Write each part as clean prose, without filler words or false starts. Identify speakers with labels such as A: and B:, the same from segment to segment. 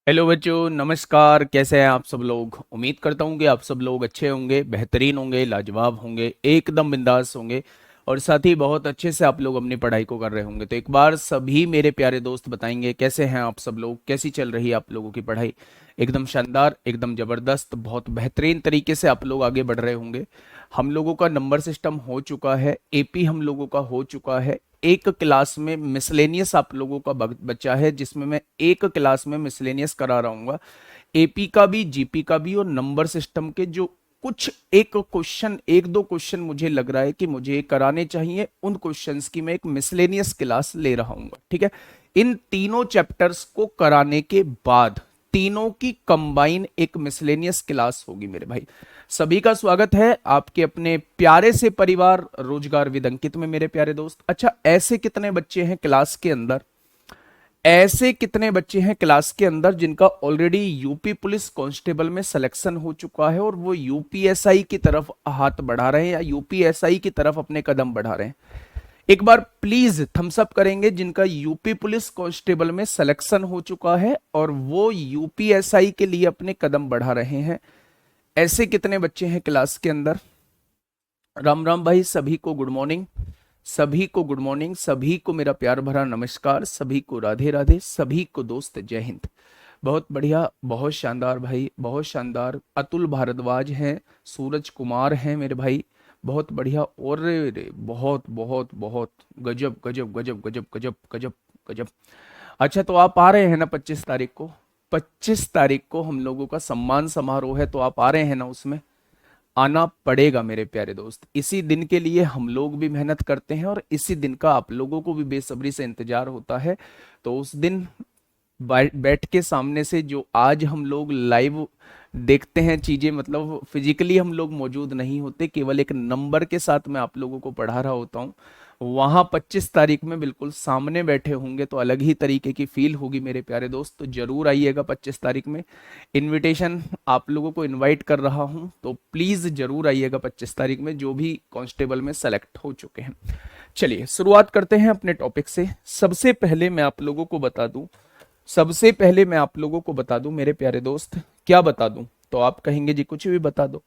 A: Hello बच्चों, नमस्कार। कैसे हैं आप सब लोग? उम्मीद करता हूं कि आप सब लोग अच्छे होंगे, बेहतरीन होंगे, लाजवाब होंगे, एकदम बिंदास होंगे और साथ ही बहुत अच्छे से आप लोग अपनी पढ़ाई को कर रहे होंगे। तो एक बार सभी मेरे प्यारे दोस्त बताएंगे कैसे हैं आप सब लोग, कैसी चल रही है आप लोगों की पढ़ाई? एकदम शानदार, एकदम ज़बरदस्त, बहुत बेहतरीन तरीके से आप लोग आगे बढ़ रहे होंगे। हम लोगों का नंबर सिस्टम हो चुका है, एपी हम लोगों का हो चुका है। एक क्लास में मिसलेनियस आप लोगों का बच्चा है, जिसमें मैं एक क्लास में मिसलेनियस करा रहा हूँ, एपी का भी, जीपी का भी, और नंबर सिस्टम के जो कुछ एक क्वेश्चन, एक दो क्वेश्चन मुझे लग रहा है कि मुझे कराने चाहिए, उन क्वेश्चंस की मैं एक मिसलेनियस क्लास ले रहा हूँ। ठीक है, इन तीनों चैप्टर्स को कराने के बाद तीनों की कंबाइन एक मिसलेनियस क्लास होगी मेरे भाई। सभी का स्वागत है आपके अपने प्यारे से परिवार रोजगार विद अंकित में मेरे प्यारे दोस्त। अच्छा, ऐसे कितने बच्चे हैं क्लास के अंदर, ऐसे कितने बच्चे हैं क्लास के अंदर जिनका ऑलरेडी यूपी पुलिस कांस्टेबल में सिलेक्शन हो चुका है और वो यूपीएसआई की तरफ हाथ बढ़ा रहे हैं या यूपीएसआई की तरफ अपने कदम बढ़ा रहे हैं? एक बार प्लीज थम्स अप करेंगे जिनका यूपी पुलिस कांस्टेबल में सिलेक्शन हो चुका है और वो यूपीएसआई के लिए अपने कदम बढ़ा रहे हैं। ऐसे कितने बच्चे हैं क्लास के अंदर? राम राम भाई, सभी को गुड मॉर्निंग, सभी को गुड मॉर्निंग, सभी को मेरा प्यार भरा नमस्कार, सभी को राधे राधे, सभी को दोस्त जय हिंद। बहुत बढ़िया, बहुत शानदार भाई, बहुत शानदार। अतुल भारद्वाज हैं, सूरज कुमार हैं मेरे भाई, बहुत बढ़िया। और रे बहुत बहुत बहुत गजब गजब गजब गजब गजब गजब गजब। अच्छा, तो आप आ रहे हैं ना 25 तारीख को? 25 तारीख को हम लोगों का सम्मान समारोह है, तो आप आ रहे हैं ना? उसमें आना पड़ेगा मेरे प्यारे दोस्त। इसी दिन के लिए हम लोग भी मेहनत करते हैं और इसी दिन का आप लोगों को भी बेसब्री से इंतजार होता है। तो उस दिन बैठ के सामने से जो आज हम लोग लाइव देखते हैं चीजें, मतलब फिजिकली हम लोग मौजूद नहीं होते, केवल एक नंबर के साथ मैं आप लोगों को पढ़ा रहा होता हूँ। वहां 25 तारीख में बिल्कुल सामने बैठे होंगे तो अलग ही तरीके की फील होगी मेरे प्यारे दोस्त। तो जरूर आइएगा 25 तारीख में। इनविटेशन आप लोगों को इनवाइट कर रहा हूं, तो प्लीज जरूर आइएगा 25 तारीख में, जो भी कांस्टेबल में सेलेक्ट हो चुके हैं। चलिए शुरुआत करते हैं अपने टॉपिक से। सबसे पहले मैं आप लोगों को बता दूं, सबसे पहले मैं आप लोगों को बता दूं मेरे प्यारे दोस्त। क्या बता दूं? तो आप कहेंगे जी कुछ भी बता दो।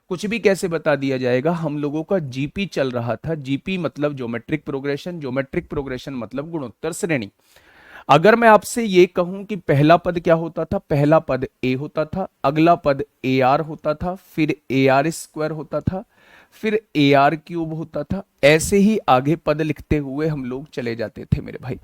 A: कुछ भी कैसे बता दिया जाएगा? हम लोगों का जीपी चल रहा था। जीपी मतलब ज्योमेट्रिक प्रोग्रेशन, ज्योमेट्रिक प्रोग्रेशन मतलब गुणोत्तर श्रेणी। अगर मैं आपसे ये कहूं कि पहला पद क्या होता था, पहला पद ए होता था, अगला पद ए आर होता था, फिर ए आर स्क्वायर होता था, फिर ए आर क्यूब होता था, ऐसे ही आगे पद लिखते हुए हम लोग चले जाते थे मेरे भाई।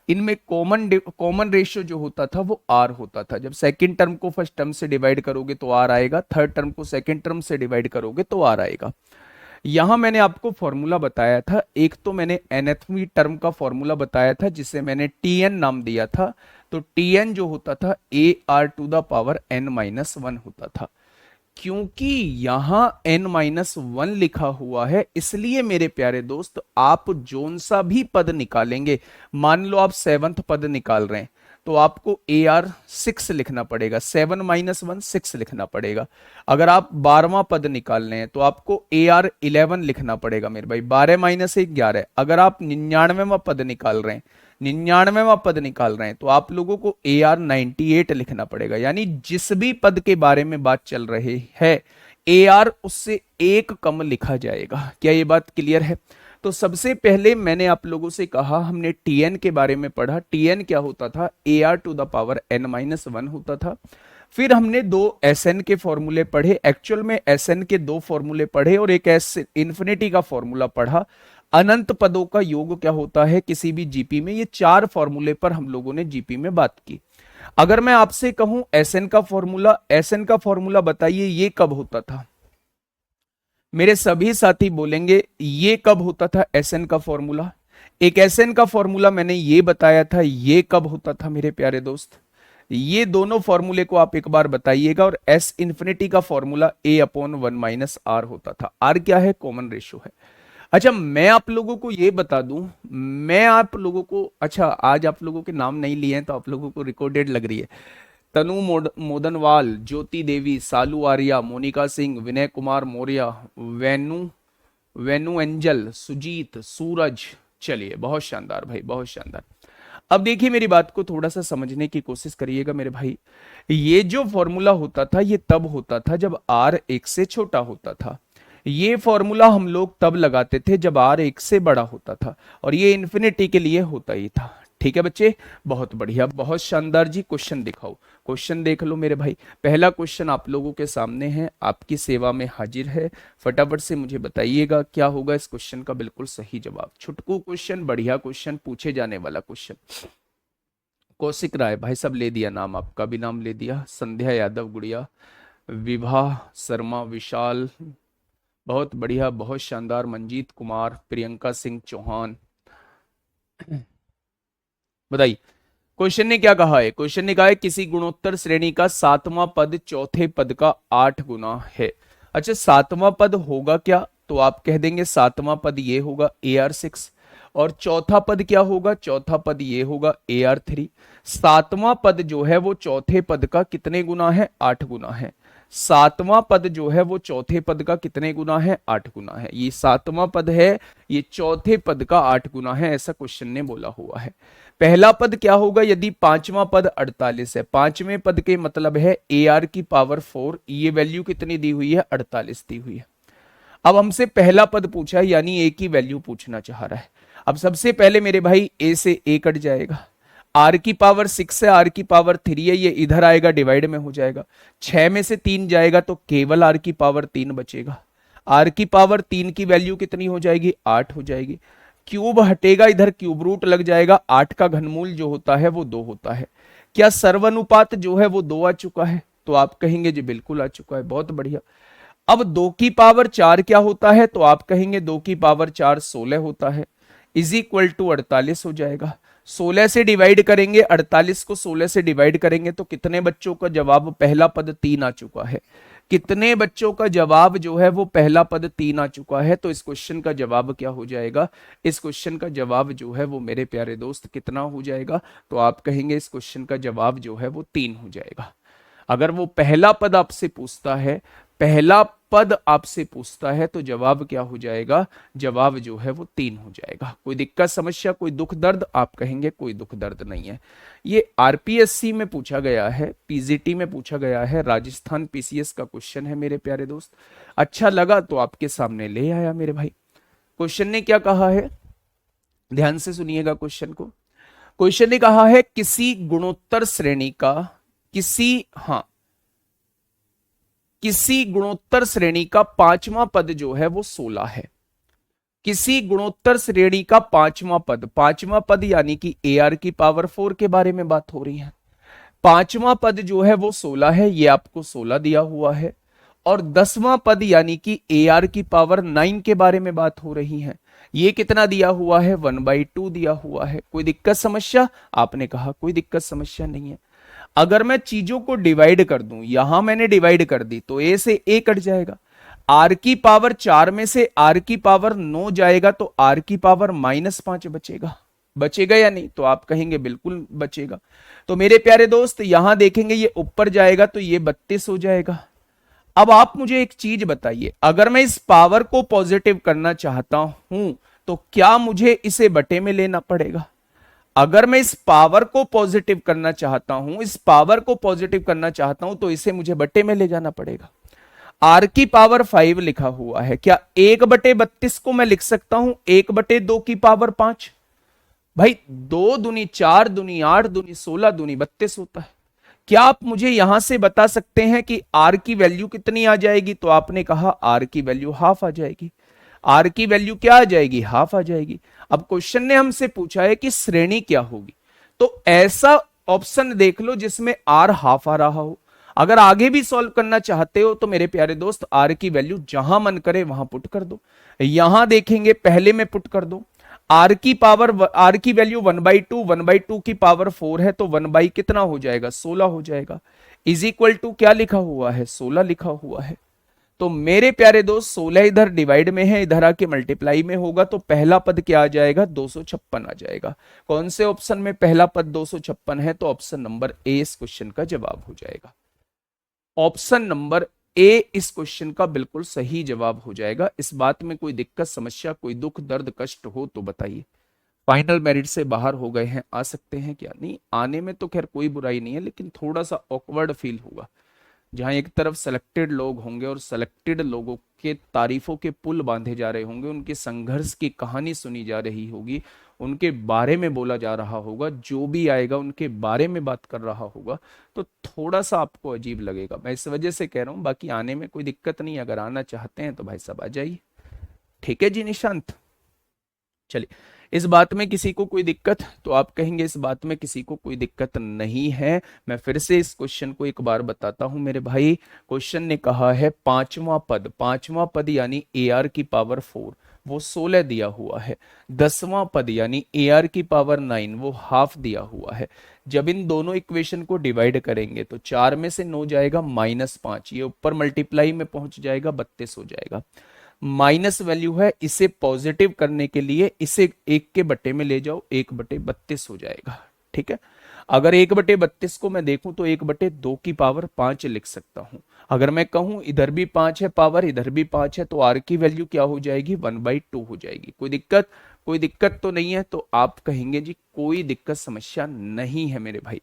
A: इनमें कॉमन कॉमन रेशियो जो होता था वो आर होता था। जब सेकंड टर्म को फर्स्ट टर्म से डिवाइड करोगे तो आर आएगा, थर्ड टर्म को सेकंड टर्म से डिवाइड करोगे तो आर आएगा। यहां मैंने आपको फॉर्मूला बताया था, एक तो मैंने nthवीं टर्म का फॉर्मूला बताया था जिसे मैंने टीएन नाम दिया था। तो टीएन जो होता था a r to the power n minus one होता था। क्योंकि यहां n माइनस वन लिखा हुआ है, इसलिए मेरे प्यारे दोस्त आप जोन सा भी पद निकालेंगे, मान लो आप सेवंथ पद निकाल रहे हैं, तो आपको ए आर सिक्स लिखना पड़ेगा, 7 - 1 6 लिखना पड़ेगा। अगर आप 12वां पद निकाल रहे हैं तो आपको ए आर 11 लिखना पड़ेगा मेरे भाई, 12 - 1 11। अगर आप 99वां पद निकाल रहे हैं, 99वां पद निकाल रहे हैं तो आप लोगों को ए आर 98 लिखना पड़ेगा। यानी जिस भी पद के बारे में बात चल रही है, ए आर उससे एक कम लिखा जाएगा। क्या ये बात क्लियर है? तो सबसे पहले मैंने आप लोगों से कहा, हमने टीएन के बारे में पढ़ा। टीएन क्या होता था? A r to the power n minus one होता था। फिर हमने दो एस एन के फॉर्मूले पढ़े, एक्चुअल में एस एन के दो फॉर्मूले पढ़े और एक एस इन्फिनिटी का फॉर्मूला पढ़ा। अनंत पदों का योग क्या होता है किसी भी जीपी में, ये चार फॉर्मूले पर हम लोगों ने जीपी में बात की। अगर मैं आपसे कहूं एसएन का फॉर्मूला, एसएन का फॉर्मूला बताइए ये कब होता था? मेरे सभी साथी बोलेंगे ये कब होता था एसएन का फॉर्मूला। एक एसएन का फॉर्मूला मैंने ये बताया था, ये कब होता था मेरे प्यारे दोस्त? ये दोनों फॉर्मूले को आप एक बार बताइएगा। और एस इंफिनिटी का formula a upon one minus r होता था। आर क्या है? कॉमन रेशियो है। अच्छा, मैं आप लोगों को ये बता दूं, मैं आप लोगों को, अच्छा आज आप लोगों के नाम नहीं लिए हैं तो आप लोगों को रिकॉर्डेड लग रही है। तनु मोदनवाल, ज्योति देवी, सालू आर्या, मोनिका सिंह, विनय कुमार मौर्य, वेनु वेनु एंजल, सुजीत, सूरज। चलिए बहुत शानदार भाई, बहुत शानदार। अब देखिए मेरी बात को थोड़ा सा समझने की कोशिश करिएगा मेरे भाई। ये जो फॉर्मूला होता था ये तब होता था जब r एक से छोटा होता था। ये फॉर्मूला हम लोग तब लगाते थे जब r एक से बड़ा होता था, और ये इन्फिनिटी के लिए होता ही था। ठीक है बच्चे, बहुत बढ़िया, बहुत शानदार जी। क्वेश्चन दिखाओ, क्वेश्चन देख लो मेरे भाई। पहला क्वेश्चन आप लोगों के सामने है, आपकी सेवा में हाजिर है। फटाफट से मुझे बताइएगा क्या होगा इस क्वेश्चन का बिल्कुल सही जवाब। छुटकू क्वेश्चन, बढ़िया क्वेश्चन, पूछे जाने वाला क्वेश्चन। कौशिक राय भाई सब ले दिया नाम, आपका भी नाम ले दिया। संध्या यादव गुड़िया, विभा शर्मा, विशाल, बहुत बढ़िया, बहुत शानदार। मंजीत कुमार, प्रियंका सिंह चौहान, बताइए क्वेश्चन ने क्या कहा है। क्वेश्चन ने कहा है किसी गुणोत्तर श्रेणी का सातवां पद चौथे पद का 8 गुना है। अच्छा, सातवां पद होगा क्या, तो आप कह देंगे सातवां पद ये होगा AR6, और चौथा पद क्या होगा, चौथा पद ये होगा AR3। सातवां पद जो है वो चौथे पद का कितने गुना है, 8 गुना है। सातवां पद जो है वो चौथे पद का कितने गुना है, 8 गुना है। ये सातवां पद है, ये चौथे पद का 8 गुना है, ऐसा क्वेश्चन ने बोला हुआ है। पहला पद क्या होगा, यदि पांचवा पद 48 है, पांचवें पद के मतलब है AR की पावर 4, ये वैल्यू कितनी दी हुई है, 48 दी हुई है। अब हमसे पहला पद पूछा है, यानी A की वैल्यू पूछना चाह रहा है। अब सबसे पहले मेरे भाई A से A कट जाएगा, R की पावर 6 है, R की पावर 3 है, ये इधर आएगा डिवाइड में हो जाएगा। 6 में से 3 जाएगा तो केवल R की पावर 3 बचेगा। R की पावर 3 की वैल्यू कितनी हो जाएगी, 8 हो जाएगी। क्यूब हटेगा, इधर क्यूब रूट लग जाएगा। 8 का घनमूल जो होता है वो 2 होता है। क्या सर्वानुपात जो है वो 2 आ चुका है, तो आप कहेंगे जी बिल्कुल आ चुका है, बहुत बढ़िया। अब 2 की पावर 4 क्या होता है, तो आप कहेंगे 2 की पावर 4 16 होता है, इज इक्वल टू 48 हो जाएगा। 16 से डिवाइड करेंगे, 48 को 16 से डिवाइड करेंगे तो कितने बच्चों का जवाब, पहला पद 3 आ चुका है। कितने बच्चों का जवाब जो है वो पहला पद 3 आ चुका है। तो इस क्वेश्चन का जवाब क्या हो जाएगा, इस क्वेश्चन का जवाब जो है वो मेरे प्यारे दोस्त कितना हो जाएगा, तो आप कहेंगे इस क्वेश्चन का जवाब जो है वो 3 हो जाएगा। अगर वो पहला पद आपसे पूछता है, पहला पद आपसे पूछता है तो जवाब क्या हो जाएगा, जवाब जो है वो 3 हो जाएगा। कोई दिक्कत समस्या, कोई दुख दर्द, आप कहेंगे कोई दुख दर्द नहीं है। ये आरपीएससी में पूछा गया है, पीजीटी में पूछा गया है, राजस्थान पीसीएस का क्वेश्चन है मेरे प्यारे दोस्त। अच्छा लगा तो आपके सामने ले आया मेरे भाई। क्वेश्चन ने क्या कहा है, ध्यान से सुनिएगा क्वेश्चन को। क्वेश्चन ने कहा है किसी गुणोत्तर श्रेणी का, किसी गुणोत्तर श्रेणी का पांचवा पद जो है वो 16 है। किसी गुणोत्तर श्रेणी का पांचवा पद यानी कि AR की पावर 4 के बारे में बात हो रही है। पांचवा पद जो है वो 16 है, ये आपको 16 दिया हुआ है। और 10वां पद यानी कि AR की पावर 9 के बारे में बात हो रही है, ये कितना दिया हुआ है, 1/2 दिया हुआ है। कोई दिक्कत समस्या, आपने कहा कोई दिक्कत समस्या नहीं है। अगर मैं चीजों को डिवाइड कर दूं, यहां मैंने डिवाइड कर दी तो A से A कट जाएगा। R की पावर 4 में से R की पावर 9 जाएगा तो R की पावर -5 बचेगा। बचेगा या नहीं, तो आप कहेंगे बिल्कुल बचेगा। तो मेरे प्यारे दोस्त यहां देखेंगे ये ऊपर जाएगा तो ये 32 हो जाएगा। अब आप मुझे एक चीज बताइए, अगर मैं इस पावर को पॉजिटिव करना चाहता हूं तो क्या मुझे इसे बटे में लेना पड़ेगा। अगर मैं इस पावर को पॉजिटिव करना चाहता हूं, इस पावर को पॉजिटिव करना चाहता हूं तो इसे मुझे बटे में ले जाना पड़ेगा। R की पावर 5 लिखा हुआ है, क्या 1/32 को मैं लिख सकता हूं 1/2 की पावर 5। भाई 2 दूनी 4 दूनी 8 दूनी 16 दूनी 32 होता है। क्या आप मुझे यहां से बता सकते हैं कि R की वैल्यू कितनी आ जाएगी, तो आपने कहा R की वैल्यू हाफ आ जाएगी। R की वैल्यू क्या आ जाएगी, हाफ आ जाएगी। अब क्वेश्चन ने हमसे पूछा है कि श्रेणी क्या होगी, तो ऐसा ऑप्शन देख लो जिसमें R हाफ आ रहा हो। अगर आगे भी सॉल्व करना चाहते हो तो मेरे प्यारे दोस्त R की वैल्यू जहां मन करे वहां पुट कर दो। यहां देखेंगे पहले में पुट कर दो। R की वैल्यू 1/2 की पावर 4 है तो 1 कितना हो जाएगा, 16 हो जाएगा। इज इक्वल टू क्या लिखा हुआ है, 16 लिखा हुआ है। तो मेरे प्यारे दोस्त 16 इधर डिवाइड में है, इधर आके मल्टीप्लाई में होगा तो पहला पद क्या आ जाएगा, 256 आ जाएगा। कौन से ऑप्शन में पहला पद 256 है, तो ऑप्शन नंबर ए इस क्वेश्चन का जवाब हो जाएगा। ऑप्शन नंबर ए इस क्वेश्चन का बिल्कुल सही जवाब हो जाएगा। इस बात में कोई दिक्कत समस्या, कोई दुख दर्द कष्ट हो तो बताइए। फाइनल मेरिट से बाहर हो गए हैं, आ सकते हैं क्या? नहीं, आने में तो खैर कोई बुराई नहीं है, लेकिन थोड़ा सा ऑकवर्ड फील होगा, जहां एक तरफ सेलेक्टेड लोग होंगे और सेलेक्टेड लोगों के तारीफों के पुल बांधे जा रहे होंगे, उनके संघर्ष की कहानी सुनी जा रही होगी, उनके बारे में बोला जा रहा होगा, जो भी आएगा उनके बारे में बात कर रहा होगा, तो थोड़ा सा आपको अजीब लगेगा। मैं इस वजह से कह रहा हूं, बाकी आने में कोई दिक्कत नहीं, अगर आना चाहते हैं तो भाई साहब आ जाइए। ठीक है जी निशांत, चलिए। इस बात में किसी को कोई दिक्कत, तो आप कहेंगे इस बात में किसी को कोई दिक्कत नहीं है। मैं फिर से इस क्वेश्चन को एक बार बताता हूं मेरे भाई। क्वेश्चन ने कहा है पांचवां पद यानी ए आर की पावर 4, वो 16 दिया हुआ है। 10वां पद यानी ए आर की पावर 9, वो हाफ दिया हुआ है। जब इन दोनों इक्वेशन को डिवाइड करेंगे तो 4 में से 9 जाएगा -5, ये ऊपर मल्टीप्लाई में पहुंच जाएगा, 32 हो जाएगा। माइनस वैल्यू है, इसे पॉजिटिव करने के लिए इसे 1/2 में ले जाओ, 1/32 हो जाएगा। ठीक है, अगर 1/32 को मैं देखूं तो 1/2 की पावर 5 लिख सकता हूं। अगर मैं कहूं इधर भी 5 है पावर, इधर भी 5 है, तो आर की वैल्यू क्या हो जाएगी? 1/2 हो जाएगी। कोई दिक्कत? कोई दिक्कत तो नहीं है, तो आप कहेंगे जी कोई दिक्कत समस्या नहीं है मेरे भाई।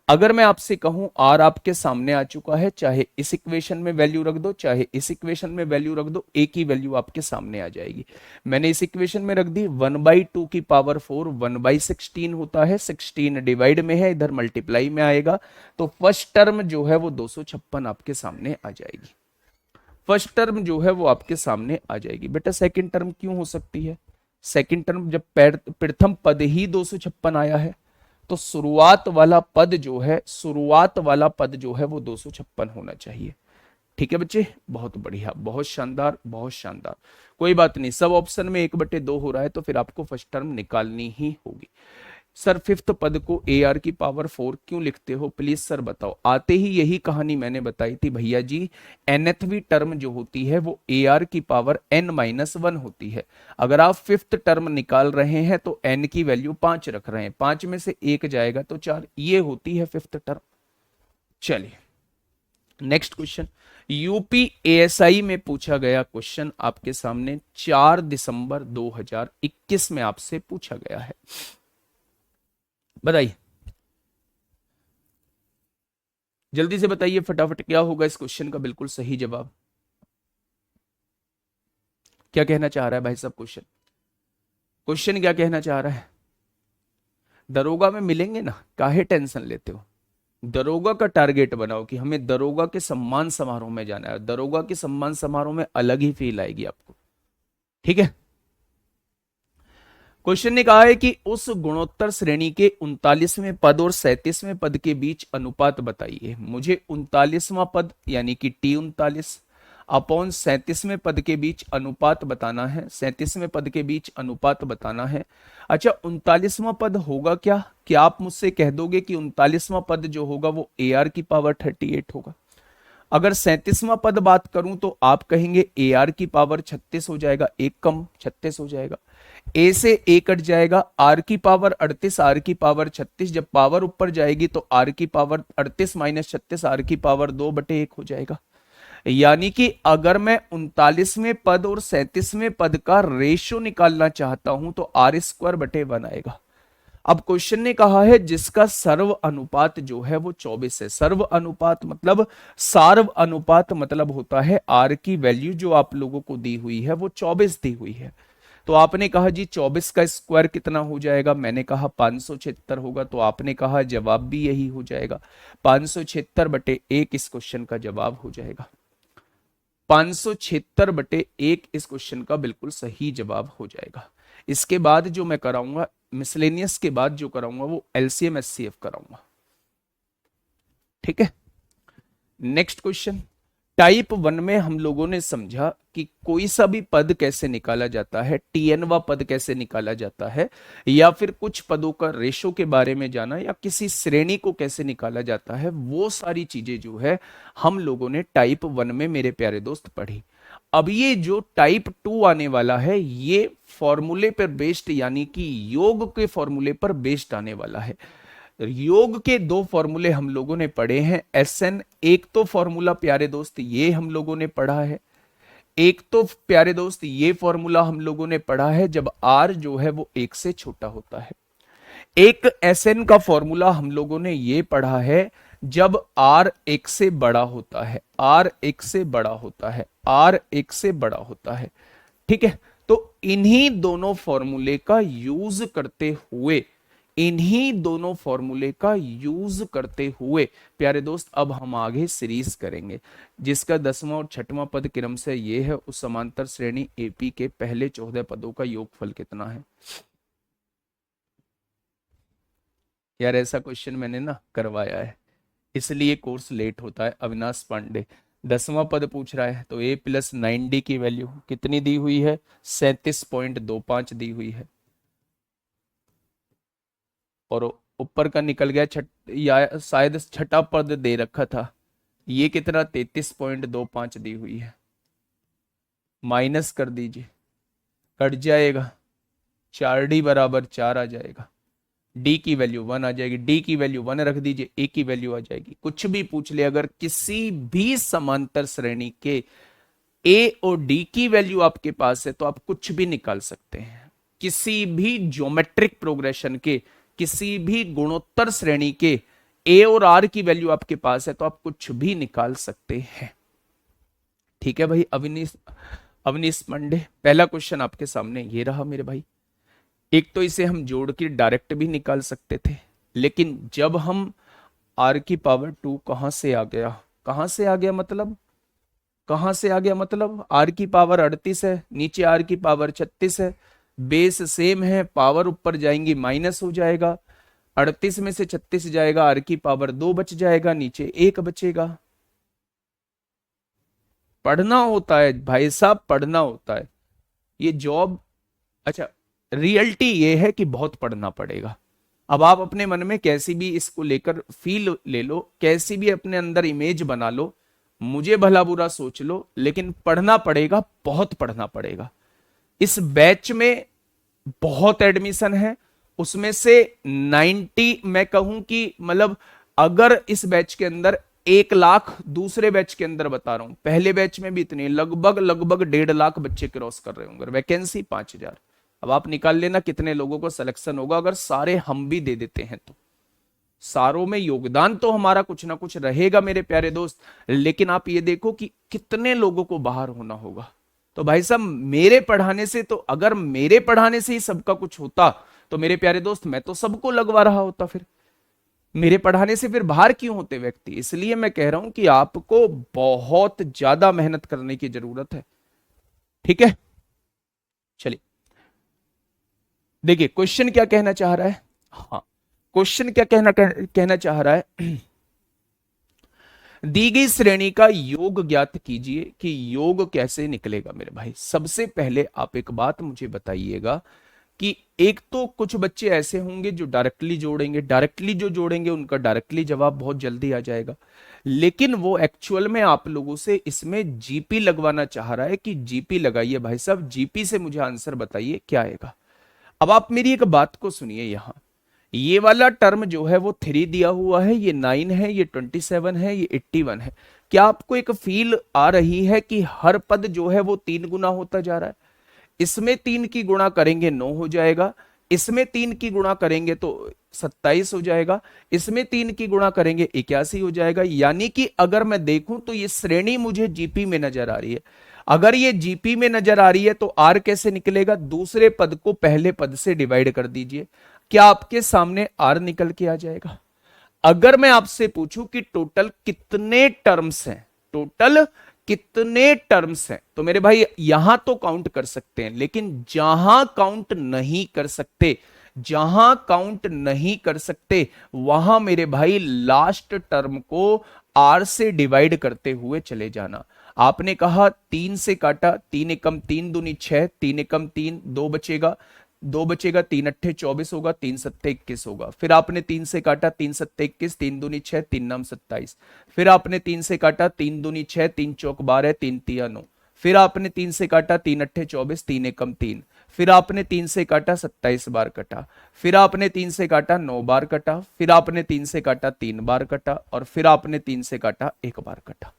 A: अगर मैं आपसे कहूं आर आपके सामने आ चुका है, चाहे इस इक्वेशन में वैल्यू रख दो, चाहे इस इक्वेशन में वैल्यू रख दो, एक ही वैल्यू आपके सामने आ जाएगी। मैंने इस इक्वेशन में रख दी 1/2 की पावर 4, 1/16 होता है, 16 डिवाइड में है, इधर मल्टीप्लाई में आएगा, तो फर्स्ट टर्म जो है वो 256 आपके सामने आ जाएगी। फर्स्ट टर्म जो है वो आपके सामने आ जाएगी। बेटा सेकंड टर्म क्यों हो सकती है? सेकंड टर्म जब प्रथम पद ही 256 आया है, तो शुरुआत वाला पद जो है वो 256 होना चाहिए। ठीक है बच्चे, बहुत बढ़िया, बहुत शानदार, बहुत शानदार। कोई बात नहीं, सब ऑप्शन में 1/2 हो रहा है, तो फिर आपको फर्स्ट टर्म निकालनी ही होगी। सर फिफ्थ पद को ए आर की पावर 4 क्यों लिखते हो, प्लीज सर बताओ। आते ही यही कहानी मैंने बताई थी भैया जी। nthवी टर्म जो होती है वो ए आर की पावर n-1 होती है। अगर आप फिफ्थ टर्म निकाल रहे हैं तो n की वैल्यू 5 रख रहे हैं, 5 में से 1 जाएगा तो 4, ये होती है फिफ्थ टर्म। चलिए नेक्स्ट क्वेश्चन, यूपी एएसआई में पूछा गया क्वेश्चन आपके सामने 4 दिसंबर 2021 में आपसे पूछा गया है। बताइए, जल्दी से बताइए फटाफट, क्या होगा इस क्वेश्चन का बिल्कुल सही जवाब? क्या कहना चाह रहा है भाई साहब क्वेश्चन? क्वेश्चन क्या कहना चाह रहा है? दरोगा में मिलेंगे ना, काहे टेंशन लेते हो? दरोगा का टारगेट बनाओ कि हमें दरोगा के सम्मान समारोह में जाना है। दरोगा के सम्मान समारोह में अलग ही फील आएगी आपको। ठीक है, क्वेश्चन ने कहा है कि उस गुणोत्तर श्रेणी के 39वें पद और 37वें पद के बीच अनुपात बताइए। मुझे 39वां पद यानी कि T39 अपॉन 37वें पद के बीच अनुपात बताना है, 37वें पद के बीच अनुपात बताना है। अच्छा 39वां पद होगा क्या? क्या आप मुझसे कह दोगे कि 39वां पद जो होगा वो ए आर की पावर 38 होगा? अगर 37वां पद बात करूं तो आप कहेंगे ए आर की पावर 36 हो जाएगा, एक कम 36 हो जाएगा। ए से ए कट जाएगा, आर की पावर 38, आर की पावर 36, जब पावर ऊपर जाएगी तो आर की पावर 38 - 36, आर की पावर 2/1 हो जाएगा। यानी कि अगर मैं 39वें पद और 37वें पद का रेशियो निकालना चाहता हूं तो R²/1 आएगा। अब क्वेश्चन ने कहा है जिसका सर्व अनुपात जो है वो 24 है। सर्व अनुपात मतलब, सार्व अनुपात मतलब होता है आर की वैल्यू जो आप लोगों को दी हुई है वो 24 दी हुई है। तो आपने कहा जी 24 का स्क्वायर कितना हो जाएगा? मैंने कहा 576 होगा, तो आपने कहा जवाब भी यही हो जाएगा, 576/1 इस क्वेश्चन का जवाब हो जाएगा। 576/1 इस क्वेश्चन का बिल्कुल सही जवाब हो जाएगा। इसके बाद जो मैं कराऊंगा, मिसलेनियस के बाद जो कराऊंगा वो एलसीएम एचसीएफ कराऊंगा। ठीक है, नेक्स्ट क्वेश्चन। टाइप 1 में हम लोगों ने समझा कि कोई सा भी पद कैसे निकाला जाता है, टीएनवा पद कैसे निकाला जाता है, या फिर कुछ पदों का रेशो के बारे में जाना, या किसी श्रेणी को कैसे निकाला जाता है, वो सारी चीजें जो है हम लोगों ने टाइप 1 में मेरे प्यारे दोस्त पढ़ी। अब ये जो टाइप 2 आने वाला है ये फॉर्मूले पर बेस्ड यानी कि योग के फॉर्मूले पर बेस्ड आने वाला है। योग के दो फॉर्मूले हम लोगों ने पढ़े हैं, एस एन, एक तो फॉर्मूला प्यारे दोस्त ये हम लोगों ने पढ़ा है, एक तो प्यारे दोस्त ये फॉर्मूला हम लोगों ने पढ़ा है जब आर जो है वो एक से छोटा होता है। एक एसएन का फॉर्मूला हम लोगों ने ये पढ़ा है जब आर एक से बड़ा होता है, आर एक से बड़ा होता है, आर एक से बड़ा होता है। ठीक है, तो इन्हीं दोनों फॉर्मूले का यूज करते हुए, इन्हीं दोनों फॉर्मूले का यूज करते हुए प्यारे दोस्त अब हम आगे सीरीज करेंगे जिसका 10वां और 6वां पद क्रम से ये है, उस समांतर श्रेणी एपी के पहले 14 पदों का योगफल कितना है। यार ऐसा क्वेश्चन मैंने ना करवाया है, इसलिए कोर्स लेट होता है। अविनाश पांडे 10वां पद पूछ रहा है, तो a प्लस 9d की वैल्यू कितनी दी हुई है, 37.25 दी हुई है। और ऊपर का निकल गया या शायद छठा पद दे रखा था, ये कितना 33.25 दी हुई है। माइनस कर दीजिए, कट जाएगा, 4d बराबर 4 आ जाएगा, डी की वैल्यू 1 आ जाएगी, डी की वैल्यू 1 रख दीजिए, ए की वैल्यू आ जाएगी। कुछ भी पूछ ले, अगर किसी भी समांतर श्रेणी के ए और डी की वैल्यू आपके पास है तो आप कुछ भी निकाल सकते हैं। किसी भी ज्योमेट्रिक प्रोग्रेशन के, किसी भी गुणोत्तर श्रेणी के ए और आर की वैल्यू आपके पास है तो आप कुछ भी निकाल सकते हैं। ठीक है भाई। अविनीश अवनीश पांडे, पहला क्वेश्चन आपके सामने ये रहा मेरे भाई। एक तो इसे हम जोड़ के डायरेक्ट भी निकाल सकते थे, लेकिन जब हम आर की पावर 2 कहां से आ गया, कहां से आ गया मतलब, कहां से आ गया मतलब, आर की पावर 38 है, नीचे आर की पावर 36 है, बेस सेम है, पावर ऊपर जाएंगी माइनस हो जाएगा, 38 में से 36 जाएगा, आर की पावर 2 बच जाएगा, नीचे 1 बचेगा। पढ़ना होता है भाई साहब, पढ़ना होता है ये जॉब। अच्छा, रियलिटी ये है कि बहुत पढ़ना पड़ेगा। अब आप अपने मन में कैसी भी इसको लेकर फील ले लो, कैसी भी अपने अंदर इमेज बना लो, मुझे भला बुरा सोच लो, लेकिन पढ़ना पड़ेगा, बहुत पढ़ना पड़ेगा। इस बैच में बहुत एडमिशन है, उसमें से 90 मैं कहूं कि मतलब अगर इस बैच के अंदर 1 लाख, दूसरे बैच के अंदर बता रहा हूं, पहले बैच में भी इतने लगभग लगभग 1.5 लाख बच्चे क्रॉस कर रहे होंगे, वैकेंसी 5,000। अब आप निकाल लेना कितने लोगों को सिलेक्शन होगा अगर सारे हम भी दे देते हैं तो। सारों में योगदान तो हमारा कुछ ना कुछ रहेगा मेरे प्यारे दोस्त, लेकिन आप ये देखो कि कितने लोगों को बाहर होना होगा। तो भाई साहब मेरे पढ़ाने से, तो अगर मेरे पढ़ाने से ही सबका कुछ होता तो मेरे प्यारे दोस्त मैं तो सबको लगवा रहा होता, फिर मेरे पढ़ाने से फिर बाहर क्यों होते व्यक्ति। इसलिए मैं कह रहा हूं कि आपको बहुत ज्यादा मेहनत करने की जरूरत है। ठीक है, चलिए देखिए क्वेश्चन क्या कहना चाह रहा है। हाँ, क्वेश्चन क्या कहना चाह रहा है, दी गई श्रेणी का योग ज्ञात कीजिए कि योग कैसे निकलेगा। मेरे भाई सबसे पहले आप एक बात मुझे बताइएगा कि एक तो कुछ बच्चे ऐसे होंगे जो डायरेक्टली जोड़ेंगे, डायरेक्टली जो जोड़ेंगे उनका डायरेक्टली जवाब बहुत जल्दी आ जाएगा, लेकिन वो एक्चुअल में आप लोगों से इसमें जीपी लगवाना चाह रहा है कि जीपी लगाइए भाई साहब, जीपी से मुझे आंसर बताइए क्या आएगा। अब आप मेरी एक बात को सुनिए, यहां ये वाला टर्म जो है वो 3 दिया हुआ है, ये 9 है, ये 27 है, ये 81 है। क्या आपको एक फील आ रही है कि हर पद जो है वो 3 गुना होता जा रहा है। इसमें 3 की गुणा करेंगे 9 हो जाएगा, इसमें 3 की गुणा करेंगे तो 27 हो जाएगा, इसमें 3 की गुणा करेंगे 81 हो जाएगा। यानी कि अगर मैं देखूं तो ये श्रेणी मुझे जीपी में नजर आ रही है। अगर ये जीपी में नजर आ रही है तो आर कैसे निकलेगा, दूसरे पद को पहले पद से डिवाइड कर दीजिए, क्या आपके सामने आर निकल के आ जाएगा। अगर मैं आपसे पूछूं कि टोटल कितने टर्म्स हैं, टोटल कितने टर्म्स हैं, तो मेरे भाई यहां तो काउंट कर सकते हैं, लेकिन जहां काउंट नहीं कर सकते, जहां काउंट नहीं कर सकते वहां मेरे भाई लास्ट टर्म को आर से डिवाइड करते हुए चले जाना। आपने कहा 3 से काटा, 3 एकम 3 दूनी 6, 3 एकम 3, 2 बचेगा, 2 बचेगा, 3 अट्ठे 24 होगा, 3 सत्ते 21 होगा। फिर आपने 3 से काटा, 3 सत्ते 21, 3 दूनी 6, 3 नाम 27। फिर आपने 3 से काटा, 3 दूनी 6, 3 चौक 12, 3 तिया 9। फिर आपने 3 से काटा, 3 अट्ठे 24, 3 एकम 3। फिर आपने 3 से काटा, 27 बार कटा। फिर आपने 3 से काटा, 9 बार कटा। फिर आपने 3 से काटा, 3 बार कटा। और फिर आपने 3 से काटा, 1 बार कटा।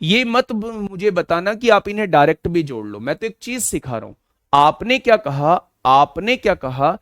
A: ये मत मुझे बताना कि आप इन्हें डायरेक्ट भी जोड़ लो, मैं तो एक चीज सिखा रहा हूं। आपने क्या कहा, आपने क्या कहा,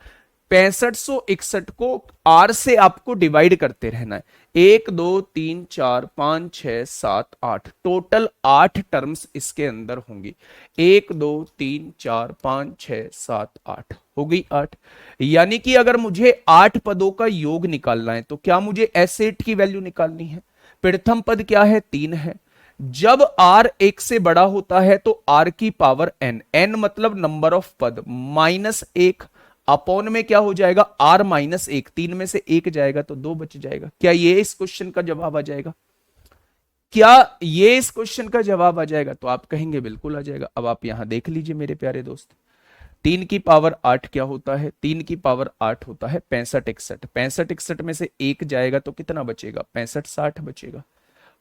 A: 6561 को आर से आपको डिवाइड करते रहना है। 1 2 3 4 5 6 7 8, टोटल 8 टर्म्स इसके अंदर होंगी। 1 2 3 4 5 6 7 8 हो गई 8। यानी कि अगर मुझे 8 पदों का योग निकालना है तो क्या मुझे एस8 की वैल्यू निकालनी है। प्रथम पद क्या है, 3 है। जब आर एक से बड़ा होता है तो आर की पावर एन, एन मतलब नंबर ऑफ पद, -1 अपॉन में क्या हो जाएगा, R-1, 3 में से 1 जाएगा तो 2 बच जाएगा। क्या ये इस क्वेश्चन का जवाब आ जाएगा, क्या ये इस क्वेश्चन का जवाब आ जाएगा, तो आप कहेंगे बिल्कुल आ जाएगा। अब आप यहां देख लीजिए मेरे प्यारे दोस्त, 3 की पावर 8 क्या होता है, 3 की पावर 8 होता है 65 61, 65 61 में से 1 जाएगा तो कितना बचेगा, 65 60 बचेगा।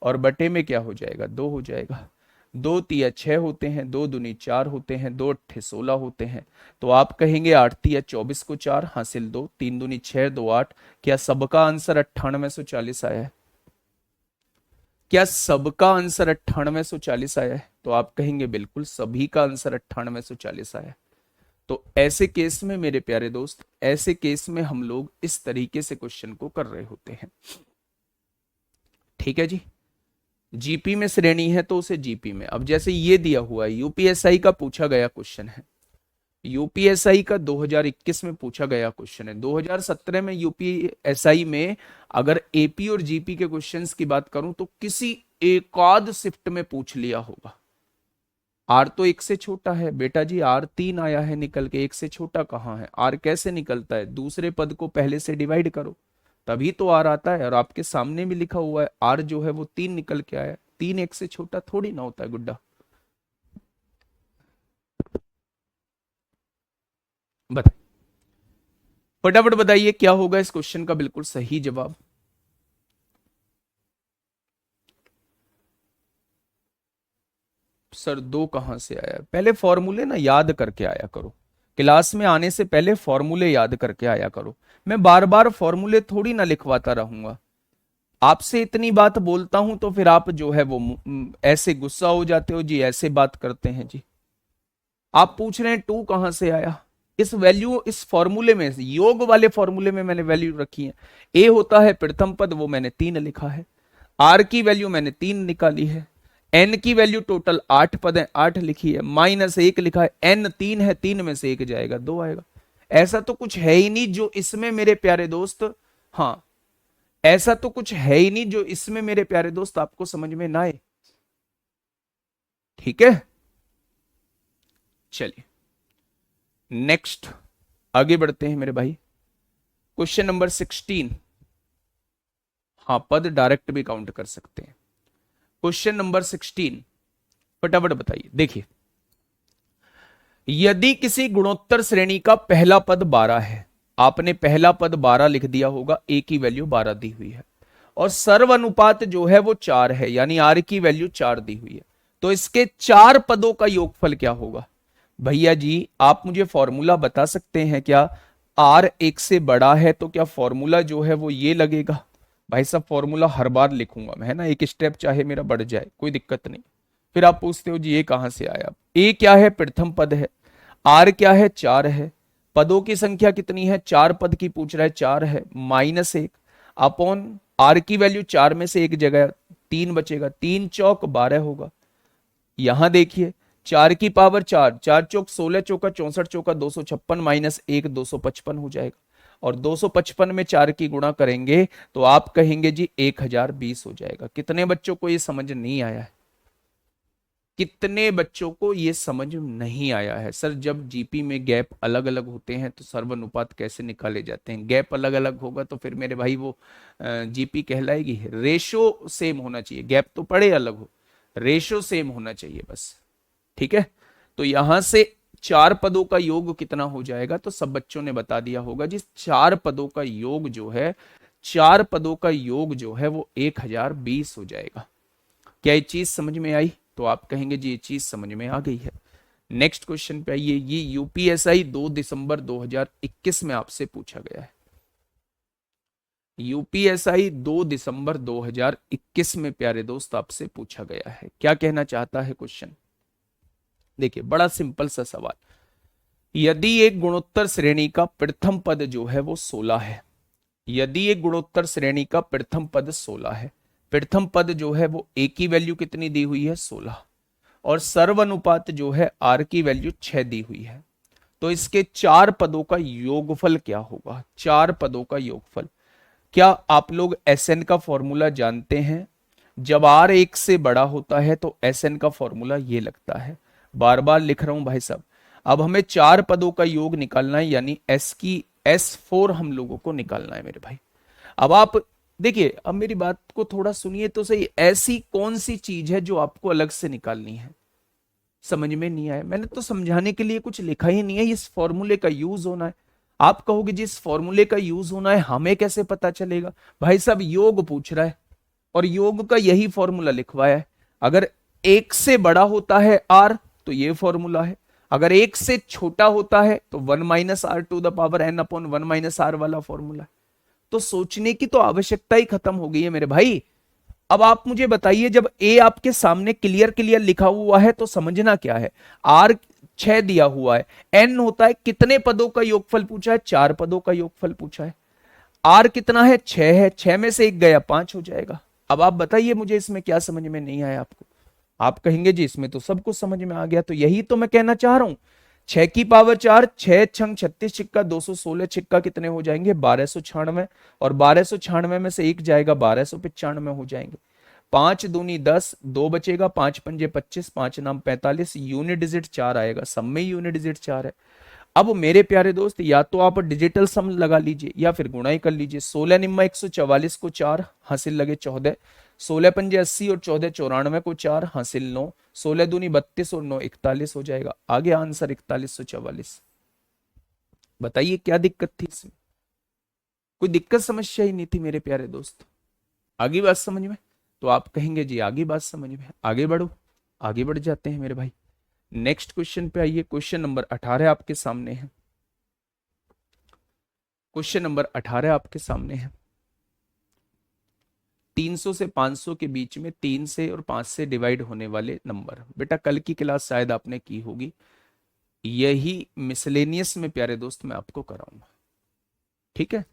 A: और बटे में क्या हो जाएगा, 2 हो जाएगा। 2 तिया 6 होते हैं, 2 दूनी 4 होते हैं, 2 अट्ठे 16 होते हैं। तो आप कहेंगे 8 तिया 24 को 4 हासिल 2, 3 दूनी 6 2 8। क्या सबका आंसर 9840 आया है, क्या सबका आंसर 9840 आया है, तो आप कहेंगे बिल्कुल सभी का आंसर 9840 आया है। तो ऐसे केस में मेरे प्यारे दोस्त, ऐसे केस में हम लोग इस तरीके से क्वेश्चन को कर रहे होते हैं। ठीक है जी, जीपी में श्रेणी है तो उसे जीपी में, अब जैसे ये दिया हुआ है यूपीएसआई का पूछा गया क्वेश्चन है, यूपीएसआई का 2021 में पूछा गया क्वेश्चन है। 2017 में यूपीएसआई में अगर एपी और जीपी के क्वेश्चंस की बात करूं तो किसी एकाध शिफ्ट में पूछ लिया होगा। आर तो 1 से छोटा है बेटा जी, R3 आया है निकल के, 1 से छोटा कहां है, आर कैसे निकलता है, दूसरे पद को पहले से डिवाइड करो तभी तो आर आता है। और आपके सामने भी लिखा हुआ है आर जो है वो 3 निकल के आया, 3 1 से छोटा थोड़ी ना होता है गुड्डा। बताइए, फटाफट बताइए क्या होगा इस क्वेश्चन का बिल्कुल सही जवाब। सर 2 कहां से आया, पहले फॉर्मूले ना याद करके आया करो, क्लास में आने से पहले फॉर्मूले याद करके आया करो। मैं बार बार फॉर्मूले थोड़ी ना लिखवाता रहूंगा, आपसे इतनी बात बोलता हूं तो फिर आप जो है वो ऐसे गुस्सा हो जाते हो जी, ऐसे बात करते हैं जी। आप पूछ रहे हैं 2 कहां से आया, इस वैल्यू इस फॉर्मूले में, योग वाले फॉर्मूले में मैंने वैल्यू रखी है। ए होता है प्रथम पद, वो मैंने 3 लिखा है। आर की वैल्यू मैंने 3 निकाली है। एन की वैल्यू टोटल 8 पद है, 8 लिखी है, -1 लिखा है। एन 3 है, 3 में से 1 जाएगा 2 आएगा। ऐसा तो कुछ है ही नहीं जो इसमें मेरे प्यारे दोस्त, हाँ, ऐसा तो कुछ है ही नहीं जो इसमें मेरे प्यारे दोस्त आपको समझ में ना आए। ठीक है, चलिए नेक्स्ट आगे बढ़ते हैं मेरे भाई। क्वेश्चन नंबर 16, हाँ पद डायरेक्ट भी काउंट कर सकते हैं। क्वेश्चन नंबर 16 फटाफट बताइए। देखिए, यदि किसी गुणोत्तर श्रेणी का पहला पद 12 है, आपने पहला पद 12 लिख दिया होगा, ए की वैल्यू 12 दी हुई है, और सर्व अनुपात जो है वो 4 है, यानी आर की वैल्यू 4 दी हुई है, तो इसके 4 पदों का योगफल क्या होगा। भैया जी आप मुझे फॉर्मूला बता सकते हैं क्या, आर 1 से बड़ा है तो क्या फॉर्मूला जो है वो ये लगेगा। भाई साहब फॉर्मूला हर बार लिखूंगा मैं, है ना, एक स्टेप चाहे मेरा बढ़ जाए कोई दिक्कत नहीं। फिर आप पूछते हो जी ये कहां से आया, ए क्या है, प्रथम पद है, आर क्या है, 4 है, पदों की संख्या कितनी है, 4 पद की पूछ रहा है, 4 है, -1 अपॉन आर की वैल्यू 4 में से 1 जगह 3 बचेगा, 3 चौक 12 होगा। यहां देखिए 4 की पावर 4, 4 चौक 16, चौका 64, चौका 256, -1 255 हो जाएगा। और 255 में 4 की गुणा करेंगे तो आप कहेंगे जी 1020 हो जाएगा। कितने बच्चों को ये समझ नहीं आया है, कितने बच्चों को ये समझ नहीं आया है। सर जब जीपी में गैप अलग अलग होते हैं तो सर्वानुपात कैसे निकाले जाते हैं, गैप अलग अलग होगा तो फिर मेरे भाई वो जीपी कहलाएगी, रेशो सेम होना चाहिए, गैप तो पड़े अलग हो, रेशो सेम होना चाहिए बस। ठीक है, तो यहां से 4 पदों का योग कितना हो जाएगा, तो सब बच्चों ने बता दिया होगा जिस 4 पदों का योग जो है, 4 पदों का योग जो है वो 1020 हो जाएगा। क्या ये चीज समझ में आई, तो आप कहेंगे जी ये चीज समझ में आ गई है। नेक्स्ट क्वेश्चन पे आइए, ये यूपीएसआई 2 दिसंबर 2021 में आपसे पूछा गया है। यूपीएसआई 2 दिसंबर 2021 में प्यारे दोस्त आपसे पूछा गया है। क्या कहना चाहता है क्वेश्चन? देखिए बड़ा सिंपल सा सवाल। यदि एक गुणोत्तर श्रेणी का प्रथम पद जो है वो 16 है, यदि एक गुणोत्तर श्रेणी का प्रथम पद 16 है, प्रथम पद जो है वो ए की वैल्यू कितनी दी हुई है? 16, और सर्वानुपात जो है आर की वैल्यू 6 दी हुई है, तो इसके चार पदों का योगफल क्या होगा? चार पदों का योगफल। क्या आप लोग एसएन का फॉर्मूला जानते हैं? जब आर एक से बड़ा होता है तो एसएन का फॉर्मूला ये लगता है, बार बार लिख रहा हूं भाई साहब। अब हमें चार पदों का योग निकालना है, यानी एस की S4 हम लोगों को निकालना है मेरे भाई। अब आप देखिए, अब मेरी बात को थोड़ा सुनिए तो सही। ऐसी कौन सी चीज है जो आपको अलग से निकालनी है? समझ में नहीं आया? मैंने तो समझाने के लिए कुछ लिखा ही नहीं है, इस फॉर्मूले का यूज होना है। आप कहोगे जिस फॉर्मूले का यूज होना है हमें कैसे पता चलेगा? भाई साहब योग पूछ रहा है और योग का यही फॉर्मूला लिखवाया है। अगर एक से बड़ा होता है आर तो ये फॉर्मूला है, अगर एक से छोटा होता है तो 1 - r⁴ n/1 - r वाला फॉर्मूला है। तो सोचने की तो आवश्यकता ही खत्म हो गई है मेरे भाई। अब आप मुझे बताइए, जब ए आपके सामने क्लियर क्लियर लिखा हुआ है तो समझना क्या है? आर 6 दिया हुआ है, एन होता है कितने पदों का योगफल पूछा है? 4 पदों का योगफल पूछा है। आर कितना है? 6 है, 6 में से एक गया 5 हो जाएगा। अब आप बताइए मुझे इसमें क्या समझ में नहीं आया आपको? आप कहेंगे जी इसमें तो सब कुछ समझ में आ गया, तो यही तो मैं कहना चाह रहा हूं। 6 की पावर 4, 6 छंग 36 छिक्का 216 छिक्का कितने हो जाएंगे? 1296, और 1296 में से एक जाएगा 1295 हो जाएंगे। 5 दूनी 10, 2 बचेगा, 5 पंजे 25, 5 नाम 45, यूनिट डिजिट 4 आएगा, सब में यूनिट डिजिट 4 है। अब मेरे प्यारे दोस्त, या तो आप डिजिटल सम लगा लीजिए या फिर गुणा ही कर लीजिए। 16 निम्मा 144 को 4 हासिल लगे 14, 16 पंजे 80 और 14 94 को 4 हासिल 9, 16 दूनी 32 और 9 41 हो जाएगा। आगे आंसर 4144। बताइए क्या दिक्कत थी इसमें? कोई दिक्कत समस्या ही नहीं थी मेरे प्यारे दोस्त। आगे बात समझ में? तो आप कहेंगे जी आगे बात समझ में, आगे बढ़ो। आगे बढ़ जाते हैं मेरे भाई। नेक्स्ट क्वेश्चन पे आइए। क्वेश्चन नंबर 18 आपके सामने है। क्वेश्चन नंबर 18 आपके सामने है। 300 से 500 के बीच में 3 से और 5 से डिवाइड होने वाले नंबर। बेटा कल की क्लास शायद आपने की होगी, यही मिसलेनियस में प्यारे दोस्त मैं आपको कराऊंगा। ठीक है,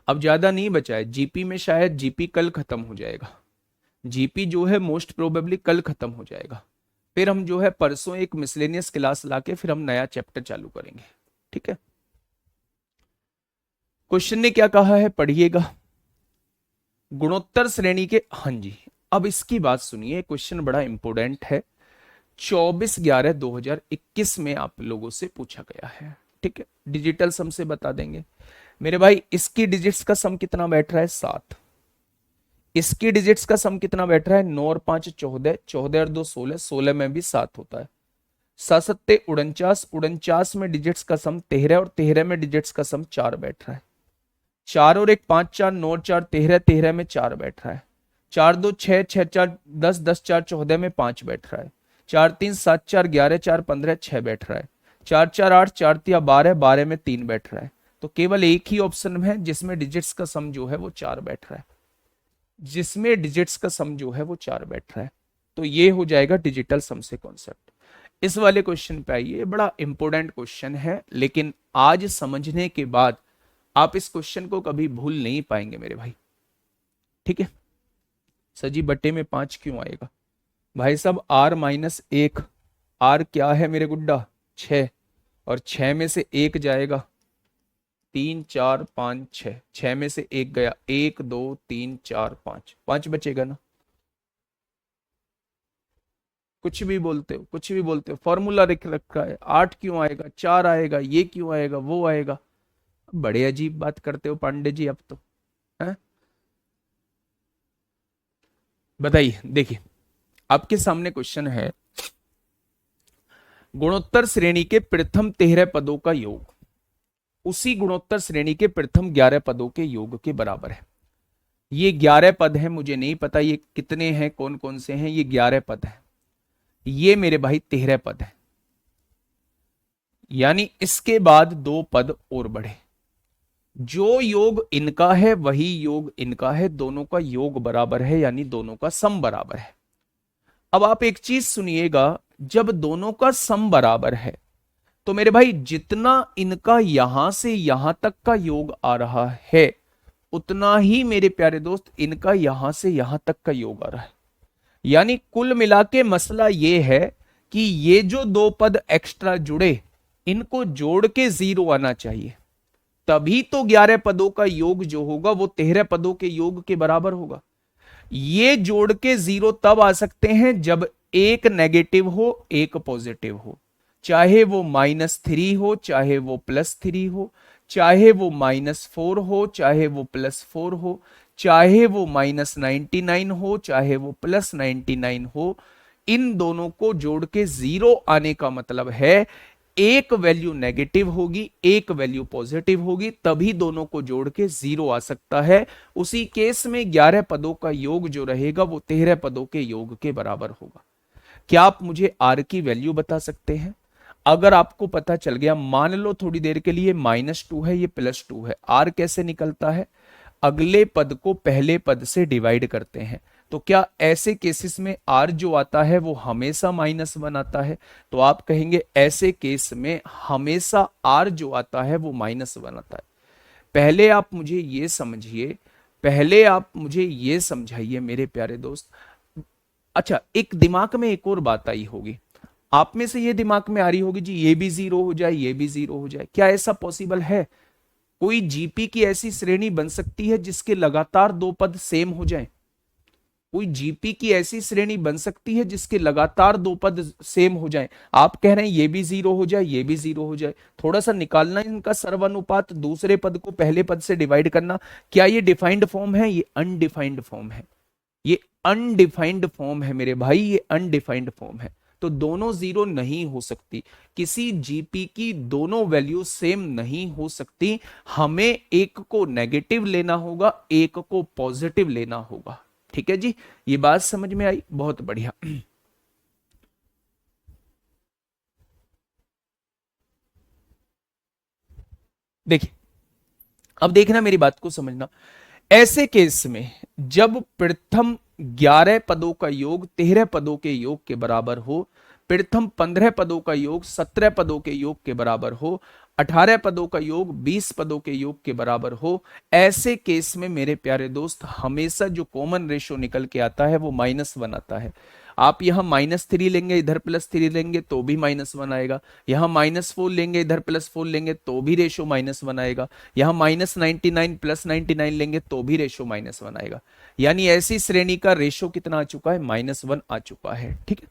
A: अब ज्यादा नहीं बचा है। जीपी में शायद जीपी कल खत्म हो जाएगा। जीपी जो है मोस्ट प्रोबेबली कल खत्म हो जाएगा। फिर हम जो है परसों एक मिसलेनियस क्लास लाके फिर हम नया चैप्टर चालू करेंगे। ठीक है, क्वेश्चन ने क्या कहा है पढ़िएगा। गुणोत्तर श्रेणी के, हाँ जी, अब इसकी बात सुनिए, क्वेश्चन बड़ा इंपोर्टेंट है। 24/11/2021 में आप लोगों से पूछा गया है। ठीक है, डिजिटल सम से बता देंगे मेरे भाई। इसकी डिजिट्स का सम कितना बैठ रहा है? 7। इसकी डिजिट्स का सम कितना बैठ रहा है? 9 और 5 14, 14 और 2 16, 16 में भी 7 होता है। 7 सत्ते 49, 49 में डिजिट्स का सम 13 और 13 में डिजिट्स का सम 4 बैठ रहा है। 4 और 1 5 4, 9 और 4 13, 13 में 4 बैठ रहा है। 4 2 6, 6 4 10, 10 4 14 में 5 बैठ रहा है। 4 3 7 4 11 4 15 6 बैठ रहा है। 4 4 8, 4 3 12, 12 में 3 बैठ रहा है। तो केवल एक ही ऑप्शन है जिसमें डिजिट्स का सम जो है वो 4 बैठ रहा है, जिसमें डिजिट्स का सम जो है वो 4 बैठ रहा है। तो ये हो जाएगा डिजिटल सम से कॉन्सेप्ट। इस वाले क्वेश्चन पे आइए, बड़ा इंपॉर्टेंट क्वेश्चन है, लेकिन आज समझने के बाद आप इस क्वेश्चन को कभी भूल नहीं पाएंगे मेरे भाई। ठीक है, सजी बट्टे में 5 क्यों आएगा भाई साहब? R-1, R क्या है मेरे गुड्डा? 6, और 6 में से एक जाएगा 3 4 5 6, 6 में से एक गया 1 2 3 4 5, 5 बचेगा ना? कुछ भी बोलते हो, कुछ भी बोलते हो, फॉर्मूला लिख रखा है। 8 क्यों आएगा? 4 आएगा, ये क्यों आएगा, वो आएगा। बड़े अजीब बात करते हो पांडे जी अब तो, है? बताइए, देखिए आपके सामने क्वेश्चन है, गुणोत्तर श्रेणी के प्रथम 13 पदों का योग उसी गुणोत्तर श्रेणी के प्रथम 11 पदों के योग के बराबर है। ये 11 पद हैं, मुझे नहीं पता ये कितने हैं, कौन कौन से हैं, ये 11 पद हैं। ये मेरे भाई 13 पद हैं, यानी इसके बाद 2 पद और बढ़े। जो योग इनका है वही योग इनका है, दोनों का योग बराबर है, यानी दोनों का सम बराबर है। अब आप एक चीज सुनिएगा, जब दोनों का सम बराबर है तो मेरे भाई जितना इनका यहां से यहां तक का योग आ रहा है, उतना ही मेरे प्यारे दोस्त इनका यहां से यहां तक का योग आ रहा है। यानी कुल मिला के मसला ये है कि ये जो दो पद एक्स्ट्रा जुड़े, इनको जोड़ के 0 आना चाहिए, तभी तो 11 पदों का योग जो होगा वो 13 पदों के योग के बराबर होगा। ये जोड़ के 0 तब आ सकते हैं जब एक नेगेटिव हो एक पॉजिटिव हो, चाहे वो -3 हो चाहे वो +3 हो, चाहे वो -4 हो चाहे वो +4 हो, चाहे वो -99 हो चाहे वो +99 हो। इन दोनों को जोड़ के 0 आने का मतलब है एक वैल्यू नेगेटिव होगी एक वैल्यू पॉजिटिव होगी, तभी दोनों को जोड़ के 0 आ सकता है। उसी केस में 11 पदों का योग जो रहेगा वो 13 पदों के योग के बराबर होगा। क्या आप मुझे आर की वैल्यू बता सकते हैं? अगर आपको पता चल गया, मान लो थोड़ी देर के लिए -2 है ये +2 है, आर कैसे निकलता है? अगले पद को पहले पद से डिवाइड करते हैं। तो क्या ऐसे केसेस में आर जो आता है वो हमेशा -1 आता है? तो आप कहेंगे ऐसे केस में हमेशा आर जो आता है वो -1 आता है। पहले आप मुझे ये समझिए, पहले आप मुझे ये समझाइए मेरे प्यारे दोस्त। अच्छा, एक दिमाग में एक और बात आई होगी, आप में से ये दिमाग में आ रही होगी जी ये भी 0 हो जाए ये भी 0 हो जाए, क्या ऐसा पॉसिबल है? कोई जीपी की ऐसी श्रेणी बन सकती है जिसके लगातार दो पद सेम हो जाएं? कोई जीपी की ऐसी श्रेणी बन सकती है जिसके लगातार दो पद सेम हो जाएं? आप कह रहे हैं ये भी 0 हो जाए ये भी 0 हो जाए, थोड़ा सा निकालना इनका सर्वानुपात, दूसरे पद को पहले पद से डिवाइड करना। क्या ये डिफाइंड फॉर्म है? ये अनडिफाइंड फॉर्म है, ये अनडिफाइंड फॉर्म है मेरे भाई, ये अनडिफाइंड फॉर्म है। तो दोनों 0 नहीं हो सकती, किसी जीपी की दोनों वैल्यू सेम नहीं हो सकती। हमें एक को नेगेटिव लेना होगा एक को पॉजिटिव लेना होगा। ठीक है जी, ये बात समझ में आई? बहुत बढ़िया। देखिए, अब देखना मेरी बात को समझना। ऐसे केस में जब प्रथम 11 पदों का योग 13 पदों के योग के बराबर हो, प्रथम 15 पदों का योग 17 पदों के योग के बराबर हो, 18 पदों का योग 20 पदों के योग के बराबर हो, ऐसे केस में मेरे प्यारे दोस्त हमेशा जो कॉमन रेशो निकल के आता है वो -1 आता है। आप यहां -3 लेंगे इधर +3 लेंगे तो भी -1 आएगा, यहां -4 लेंगे इधर +4 लेंगे तो भी रेशो -1 आएगा, यहां -99 +99 लेंगे तो भी रेशो -1 आएगा। यानी ऐसी श्रेणी का रेशो कितना आ चुका है? -1 आ चुका है। ठीक है,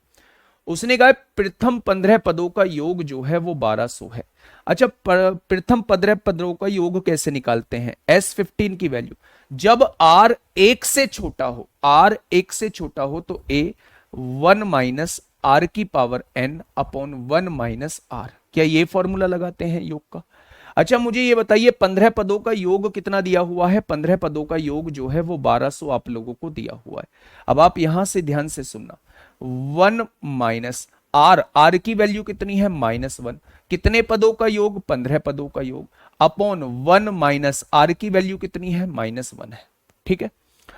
A: उसने कहा प्रथम 15 पदों का योग जो है वो 1200 है। अच्छा, प्रथम 15 पदों का योग कैसे निकालते हैं? S15 की वैल्यू, जब R 1 से छोटा हो, R 1 से छोटा हो तो A 1 माइनस R की power N upon 1 minus R। क्या ये फॉर्मूला लगाते हैं योग का? अच्छा, मुझे ये बताइए 15 पदों का योग कितना दिया हुआ है? 15 पदों का योग जो है वो 1200 आप लोगों को दिया हुआ है। अब आप यहां से ध्यान से सुनना, 1 माइनस आर, आर की वैल्यू कितनी है? -1। कितने पदों का योग? 15 पदों का योग, अपॉन 1 माइनस आर की वैल्यू कितनी है? -1 है। ठीक है,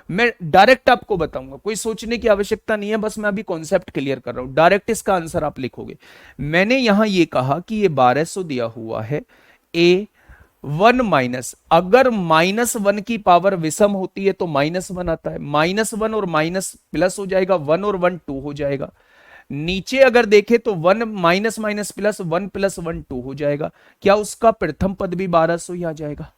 A: मैं डायरेक्ट आपको बताऊंगा, कोई सोचने की आवश्यकता नहीं है, बस मैं अभी कॉन्सेप्ट क्लियर कर रहा हूं। डायरेक्ट इसका आंसर आप लिखोगे। मैंने यहां ये कहा कि ये 1200 दिया हुआ है, ए 1 माइनस, अगर -1 की पावर विषम होती है तो -1 आता है, -1 और माइनस प्लस हो जाएगा, 1 और 1 2 हो जाएगा। नीचे अगर देखें तो 1 माइनस माइनस प्लस 1 + 1 2 हो जाएगा। क्या उसका प्रथम पद भी 1200 ही आ जाएगा?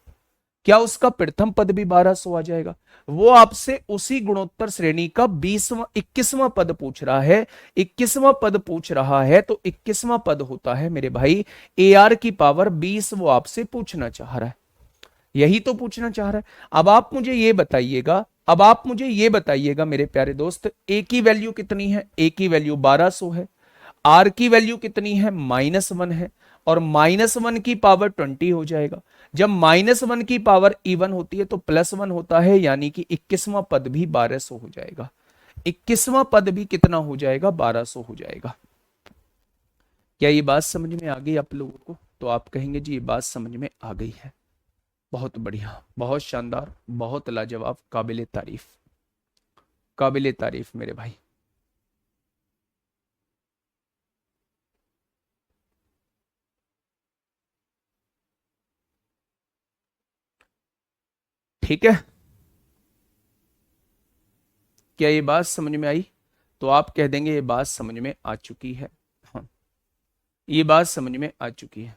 A: क्या उसका प्रथम पद भी 1200 आ जाएगा? वो आपसे उसी गुणोत्तर श्रेणी का 21वां पद पूछ रहा है। 21वां पद पूछ रहा है तो 21वां पद होता है मेरे भाई AR की पावर 20, वो आपसे पूछना चाह रहा है, यही तो पूछना चाह रहा है। अब आप मुझे ये बताइएगा, अब आप मुझे ये बताइएगा मेरे प्यारे दोस्त, ए की वैल्यू कितनी है? ए की वैल्यू 1200 है, आर की वैल्यू कितनी है? -1 है, और -1 की पावर 20 हो जाएगा। जब -1 की पावर इवन होती है तो +1 होता है, यानी कि 21वां पद भी 1200 हो जाएगा। 21वां पद भी कितना हो जाएगा? 1200 हो जाएगा। क्या ये बात समझ में आ गई आप लोगों को? तो आप कहेंगे जी ये बात समझ में आ गई है। बहुत बढ़िया, बहुत शानदार, बहुत लाजवाब, काबिले तारीफ, काबिले तारीफ मेरे भाई। ठीक है, क्या ये बात समझ में आई? तो आप कह देंगे ये बात समझ में आ चुकी है। हाँ, ये बात समझ में आ चुकी है।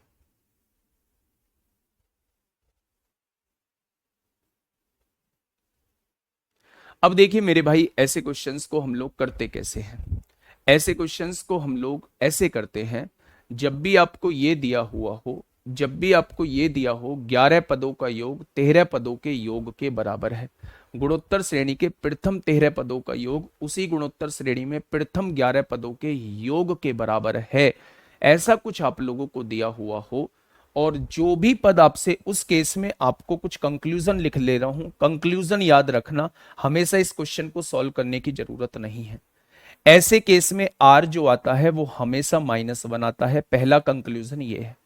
A: अब देखिए मेरे भाई, ऐसे क्वेश्चंस को हम लोग करते कैसे हैं? ऐसे क्वेश्चंस को हम लोग ऐसे करते हैं, जब भी आपको ये दिया हुआ हो, जब भी आपको ये दिया हो 11 पदों का योग 13 पदों के योग के बराबर है, गुणोत्तर श्रेणी के प्रथम 13 पदों का योग उसी गुणोत्तर श्रेणी में प्रथम 11 पदों के योग के बराबर है, ऐसा कुछ आप लोगों को दिया हुआ हो, और जो भी पद आपसे, उस केस में आपको कुछ कंक्लूजन लिख ले रहा हूं, कंक्लूजन याद रखना, हमेशा इस क्वेश्चन को सॉल्व करने की जरूरत नहीं है। ऐसे केस में आर जो आता है वो हमेशा -1 आता है, पहला कंक्लूजन ये है।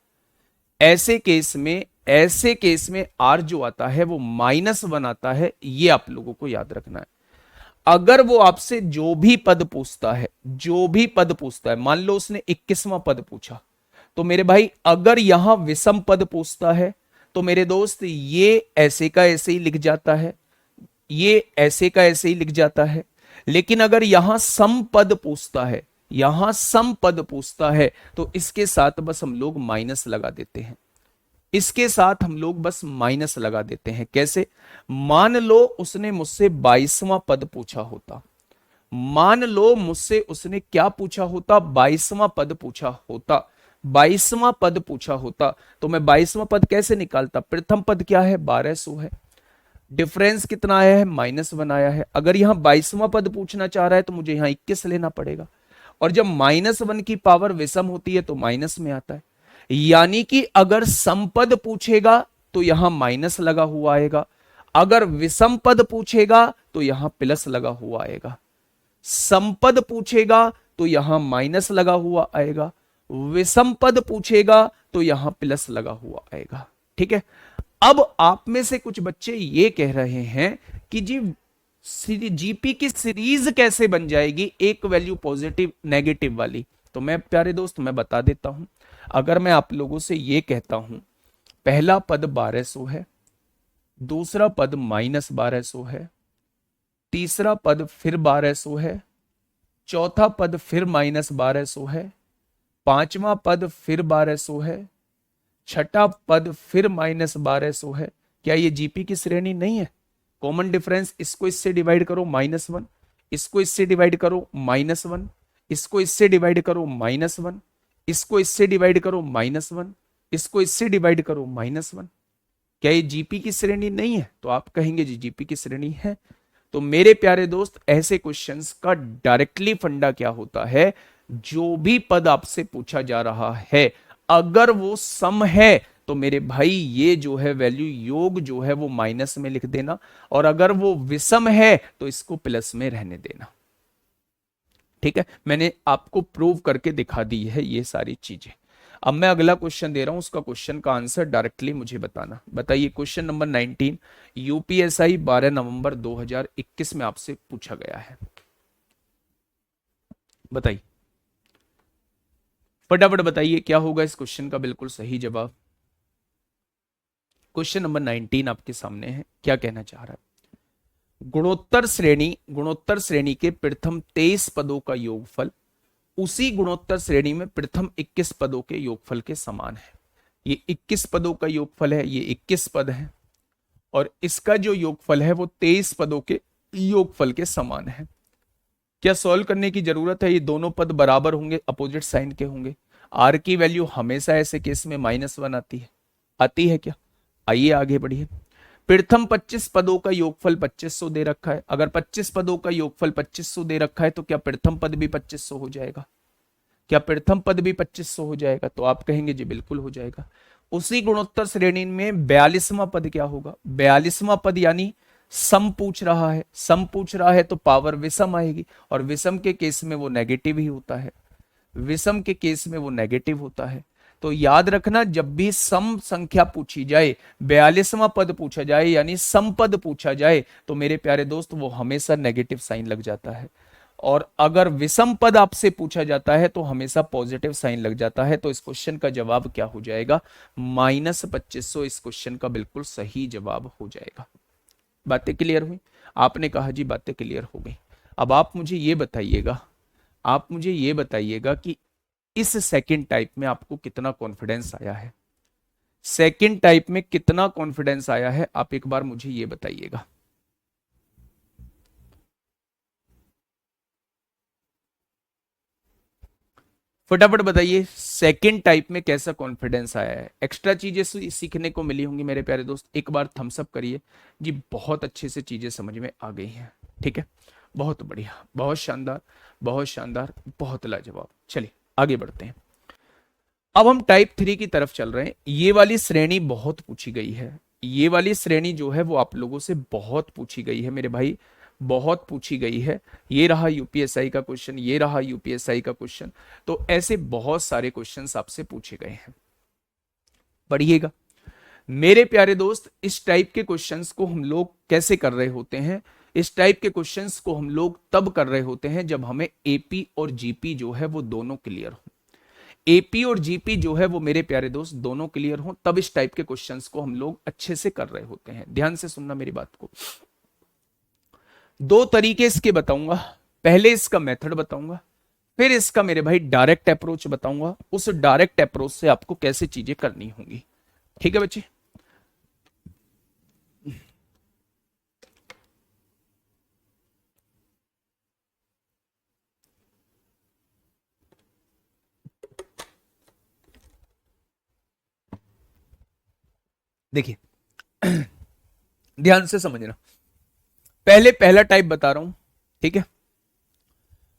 A: ऐसे केस में, ऐसे केस में आर जो आता है वो -1 आता है, ये आप लोगों को याद रखना है। अगर वो आपसे जो भी पद पूछता है, जो भी पद पूछता है, मान लो उसने 21वां पद पूछा, तो मेरे भाई अगर यहां विषम पद पूछता है, तो मेरे दोस्त ये ऐसे का ऐसे ही लिख जाता है, ये ऐसे का ऐसे ही लिख जाता है। लेकिन अगर यहां सम पद पूछता है, यहां सम पद पूछता है, तो इसके साथ बस हम लोग माइनस लगा देते हैं, इसके साथ हम लोग बस माइनस लगा देते हैं। कैसे? मान लो उसने मुझसे 22वां पद पूछा होता, मान लो मुझसे उसने क्या पूछा होता, 22वां पद पूछा होता, 22वां पद पूछा होता, तो मैं 22वां पद कैसे निकालता? प्रथम पद क्या है? 1200 है, डिफरेंस कितना आया है? -1 आया है। अगर यहां 22वां पद पूछना चाह रहा है तो मुझे यहां 21 लेना पड़ेगा, और जब -1 की पावर विषम होती है तो माइनस में आता है, यानी कि अगर समपद पूछेगा तो यहां माइनस लगा हुआ आएगा, अगर विषम पद पूछेगा तो यहां प्लस लगा हुआ आएगा, समपद पूछेगा तो यहां माइनस लगा हुआ आएगा, विषम पद पूछेगा तो यहां प्लस लगा हुआ आएगा। ठीक है, अब आप में से कुछ बच्चे ये कह रहे हैं कि जी जीपी की सीरीज कैसे बन जाएगी, एक वैल्यू पॉजिटिव नेगेटिव वाली? तो मैं प्यारे दोस्त मैं बता देता हूं। अगर मैं आप लोगों से ये कहता हूं पहला पद 1200 है, दूसरा पद -1200 है, तीसरा पद फिर 1200 है, चौथा पद फिर -1200 है, पांचवा पद फिर 1200 है, छठा पद फिर -1200 है, क्या ये जीपी की श्रेणी नहीं है? कॉमन डिफरेंस, इसको इससे डिवाइड करो -1, इसको इससे डिवाइड करो -1, इसको इससे डिवाइड करो -1, इसको इससे डिवाइड करो -1, इसको इससे डिवाइड करो -1। क्या ये जीपी की श्रेणी नहीं है? तो आप कहेंगे जी जीपी की श्रेणी है। तो मेरे प्यारे दोस्त, ऐसे क्वेश्चंस का डायरेक्टली फंडा क्या होता है, जो भी पद आपसे पूछा जा रहा है अगर वो सम है तो मेरे भाई ये जो है वैल्यू योग जो है वो माइनस में लिख देना, और अगर वो विषम है तो इसको प्लस में रहने देना। ठीक है, मैंने आपको प्रूव करके दिखा दी है ये सारी चीजें। अब मैं अगला क्वेश्चन दे रहा हूं, उसका क्वेश्चन का आंसर डायरेक्टली मुझे बताना। बताइए, क्वेश्चन नंबर 19 यूपीएसआई 12 नवंबर 2021 में आपसे पूछा गया है। बताइए, फटाफट बताइए क्या होगा इस क्वेश्चन का बिल्कुल सही जवाब। क्वेश्चन नंबर 19 आपके सामने है, क्या कहना चाह रहा है? गुणोत्तर श्रेणी के प्रथम 23 पदों का योगफल उसी गुणोत्तर श्रेणी में प्रथम 21 पदों के योगफल के समान है। ये 21 पदों का योगफल है, ये 21 पद है, और इसका जो योगफल है वो 23 पदों के योगफल के समान है। क्या सॉल्व करने की जरूरत है? ये दोनों पद बराबर होंगे, अपोजिट साइन के होंगे। आर की वैल्यू हमेशा ऐसे केस में -1 आती है, आती है क्या? आइए आगे बढ़िए। प्रथम 25 पदों का योगफल 2500 दे रखा है, अगर 25 पदों का योगफल 2500 दे रखा है तो क्या प्रथम पद भी 2500 हो जाएगा? क्या प्रथम पद भी 2500 हो जाएगा? तो आप कहेंगे जी बिल्कुल हो जाएगा। उसी गुणोत्तर श्रेणी में 42वां पद क्या होगा? 42वां पद यानी सम पूछ रहा है, सम पूछ रहा है तो पावर विषम आएगी, और विषम के केस में वो नेगेटिव ही होता है, विषम के केस में वो नेगेटिव होता है। तो याद रखना, जब भी सम संख्या पूछी जाए, 42वां पद पूछा जाए यानी सम पद पूछा जाए, तो मेरे प्यारे दोस्त वो हमेशा नेगेटिव साइन लग जाता है। और अगर विषम पद आपसे पूछा जाता है तो हमेशा पॉजिटिव साइन लग जाता है। तो इस क्वेश्चन का जवाब क्या हो जाएगा? -2500 इस क्वेश्चन का बिल्कुल सही जवाब हो जाएगा। बातें क्लियर हुई? आपने कहा जी बातें क्लियर हो गई। अब आप मुझे ये बताइएगा, आप मुझे ये बताइएगा कि इस सेकंड टाइप में आपको कितना कॉन्फिडेंस आया है? सेकंड टाइप में कितना कॉन्फिडेंस आया है, आप एक बार मुझे ये बताइएगा। फटाफट बताइए, सेकंड टाइप में कैसा कॉन्फिडेंस आया है? एक्स्ट्रा चीजें सीखने को मिली होंगी मेरे प्यारे दोस्त, एक बार थम्स अप करिए जी। बहुत अच्छे से चीजें समझ में आ गई हैं, ठीक है, बहुत बढ़िया, बहुत शानदार, बहुत शानदार, बहुत लाजवाब। चलिए आगे बढ़ते हैं। अब हम टाइप 3 की तरफ चल रहे हैं। ये वाली श्रेणी बहुत पूछी गई है, ये वाली श्रेणी जो है वो आप लोगों से बहुत पूछी गई है मेरे भाई, बहुत पूछी गई है। ये रहा यूपीएसआई का क्वेश्चन, ये रहा यूपीएसआई का क्वेश्चन। तो ऐसे बहुत सारे क्वेश्चंस आपसे पूछे गए हैं, पढ़िएगा मेरे प्यारे दोस्त। इस टाइप के क्वेश्चंस को हम लोग कैसे कर रहे होते हैं? इस टाइप के क्वेश्चंस को हम लोग तब कर रहे होते हैं जब हमें एपी और जीपी जो है वो दोनों क्लियर हो। एपी और जीपी जो है वो मेरे प्यारे दोस्त दोनों क्लियर हो, तब इस टाइप के क्वेश्चंस को हम लोग अच्छे से कर रहे होते हैं। ध्यान से सुनना मेरी बात को। दो तरीके इसके बताऊंगा, पहले इसका मेथड बताऊंगा, फिर इसका मेरे भाई डायरेक्ट अप्रोच बताऊंगा, उस डायरेक्ट अप्रोच से आपको कैसे चीजें करनी होंगी। ठीक है बच्चे? देखिए ध्यान से समझना, पहले पहला टाइप बता रहा हूं, ठीक है?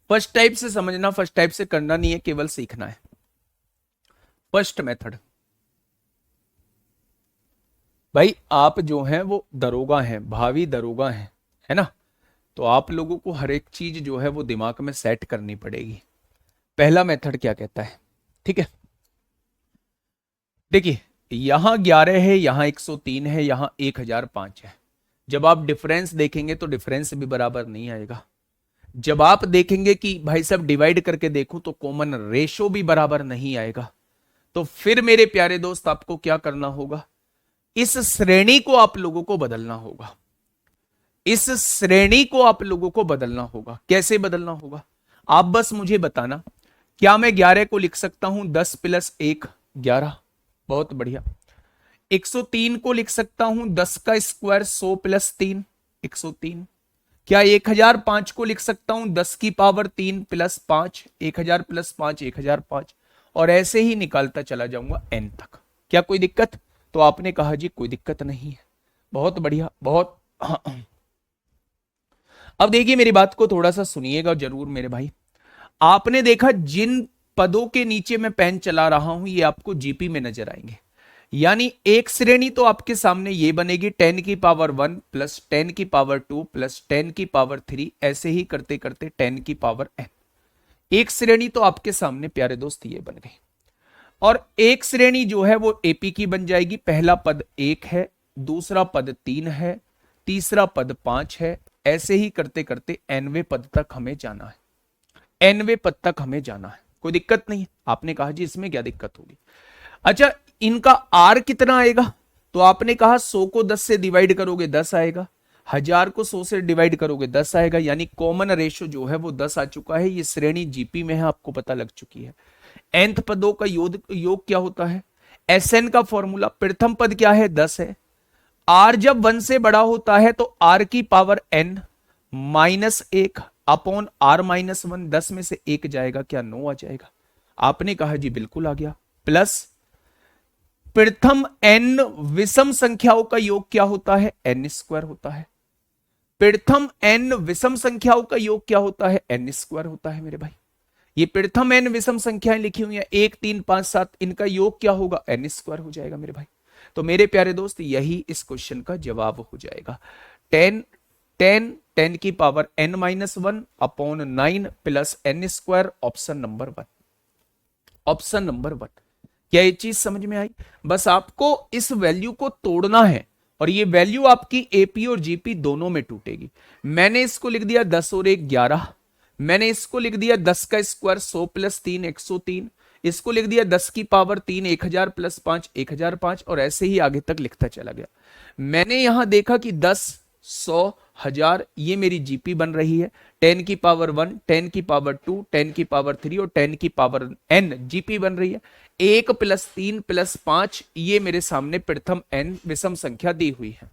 A: फर्स्ट टाइप से समझना, फर्स्ट टाइप से करना नहीं है, केवल सीखना है। फर्स्ट मेथड, भाई आप जो हैं वो दरोगा हैं, भावी दरोगा हैं, है ना? तो आप लोगों को हर एक चीज जो है वो दिमाग में सेट करनी पड़ेगी। पहला मेथड क्या कहता है, ठीक है? देखिए, यहां 11 है, यहां 103 है, यहां 1005 है। जब आप डिफरेंस देखेंगे तो डिफरेंस भी बराबर नहीं आएगा। जब आप देखेंगे कि भाई साहब डिवाइड करके देखूं तो कॉमन रेशो भी बराबर नहीं आएगा। तो फिर मेरे प्यारे दोस्त आपको क्या करना होगा? इस श्रेणी को आप लोगों को बदलना होगा। इस श्रेणी को आप लोगों को बदलना होगा। कैसे बदलना होगा? आप बस मुझे बताना, क्या मैं 11 को लिख सकता हूं 10 + 1 11? बहुत बढ़िया। 103 को लिख सकता हूं 10 का स्क्वायर 100 + 3 103। क्या 1005 को लिख सकता हूं 10 की पावर 3 + 5 1000 + 5 1005, और ऐसे ही निकालता चला जाऊंगा n तक। क्या कोई दिक्कत? तो आपने कहा जी कोई दिक्कत नहीं है। बहुत बढ़िया, बहुत अब देखिए मेरी बात को थोड़ा सा सुनिएगा जरूर मेरे भाई। आपने देखा जिन पदों के नीचे मैं पेन चला रहा हूं ये आपको जीपी में नजर आएंगे। यानी एक श्रेणी तो आपके सामने ये बनेगी 10 की पावर 1 + 10 की पावर 2 + 10 की पावर 3, ऐसे ही करते करते 10 की पावर n। एक श्रेणी तो आपके सामने प्यारे दोस्त ये बन गई, और एक श्रेणी जो है वो एपी की बन जाएगी। पहला पद 1 है, दूसरा पद 3 है, तीसरा पद 5 है, ऐसे ही करते करते nवें पद तक हमें जाना है। nवें पद तक हमें जाना है, कोई दिक्कत नहीं है। आपने कहा जी इसमें क्या दिक्कत होगी? अच्छा, इनका आर कितना आएगा? तो आपने कहा 100 को 10 से डिवाइड करोगे 10 आएगा, 1000 को 100 से डिवाइड करोगे 10 आएगा, यानी कॉमन रेशो जो है वो 10 आ चुका है। ये श्रेणी जीपी में है, आपको पता लग चुकी है। nth पदों का योग क्या होता है? Sn का फॉर्मूला, प्रथम पद क्या है? 10 है। r जब 1 से बड़ा होता है तो r की पावर n -1 अपॉन r -1, 10 में से 1 जाएगा, क्या 9 आ जाएगा? आपने कहा जी बिल्कुल आ गया। प्लस प्रथम n विषम संख्याओं का योग क्या होता है? n² होता है। प्रथम n विषम संख्याओं का योग क्या होता है? n² होता है मेरे भाई। ये प्रथम n विषम संख्याएं लिखी हुई हैं 1 3 5 7, इनका योग क्या होगा? n² हो जाएगा मेरे भाई। तो मेरे प्यारे दोस्त यही इस क्वेश्चन का जवाब हो जाएगा। 10 10 10 की power n-1 upon 9 + n², option number 1। Option number 1। क्या ये चीज समझ में आई? बस आपको इस वैल्यू को तोड़ना है और ये वैल्यू आपकी एपी और जीपी दोनों में टूटेगी। मैंने इसको लिख दिया 10 और 1 11, मैंने इसको लिख दिया 10 का स्क्वायर 100 प्लस 3 103, इसको लिख दिया 10 की पावर 3 1000 प्लस 5 1005, और ऐसे ही आगे तक लिखता चला गया। मैंने यहां देखा कि 10 100 1000 ये मेरी जीपी बन रही है, 10 की पावर 1 10 की पावर 2 10 की पावर 3 और 10 की पावर n जीपी बन रही है। 1 प्लस 3 प्लस 5 ये मेरे सामने प्रथम n विषम संख्या दी हुई है।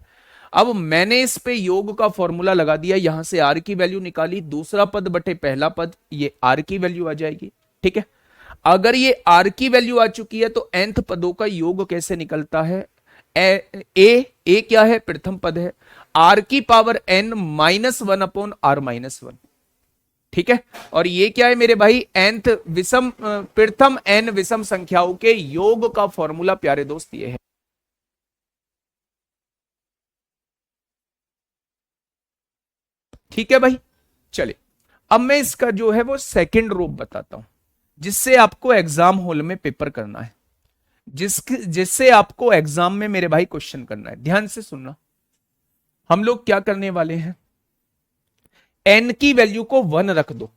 A: अब मैंने इस पे योग का फॉर्मूला लगा दिया, यहां से r की वैल्यू निकाली, दूसरा पद बटे पहला पद, ये r की वैल्यू आ जाएगी। ठीक है, अगर ये r की वैल्यू आ चुकी है तो nth पदों का योग कैसे निकलता है? ए क्या है? प्रथम पद है, r की power n minus 1 upon r minus 1। ठीक है, और ये क्या है मेरे भाई? nth विषम प्रथम n विषम संख्याओं के योग का फॉर्मूला प्यारे दोस्त ये है। ठीक है भाई, चलिए अब मैं इसका जो है वो सेकंड रूप बताता हूं, जिससे आपको एग्जाम हॉल में पेपर करना है, जिससे आपको एग्जाम में मेरे भाई क्वेश्चन करना है। ध्यान से सुनना, हम लोग क्या करने वाले हैं, n की वैल्यू को 1 रख दो,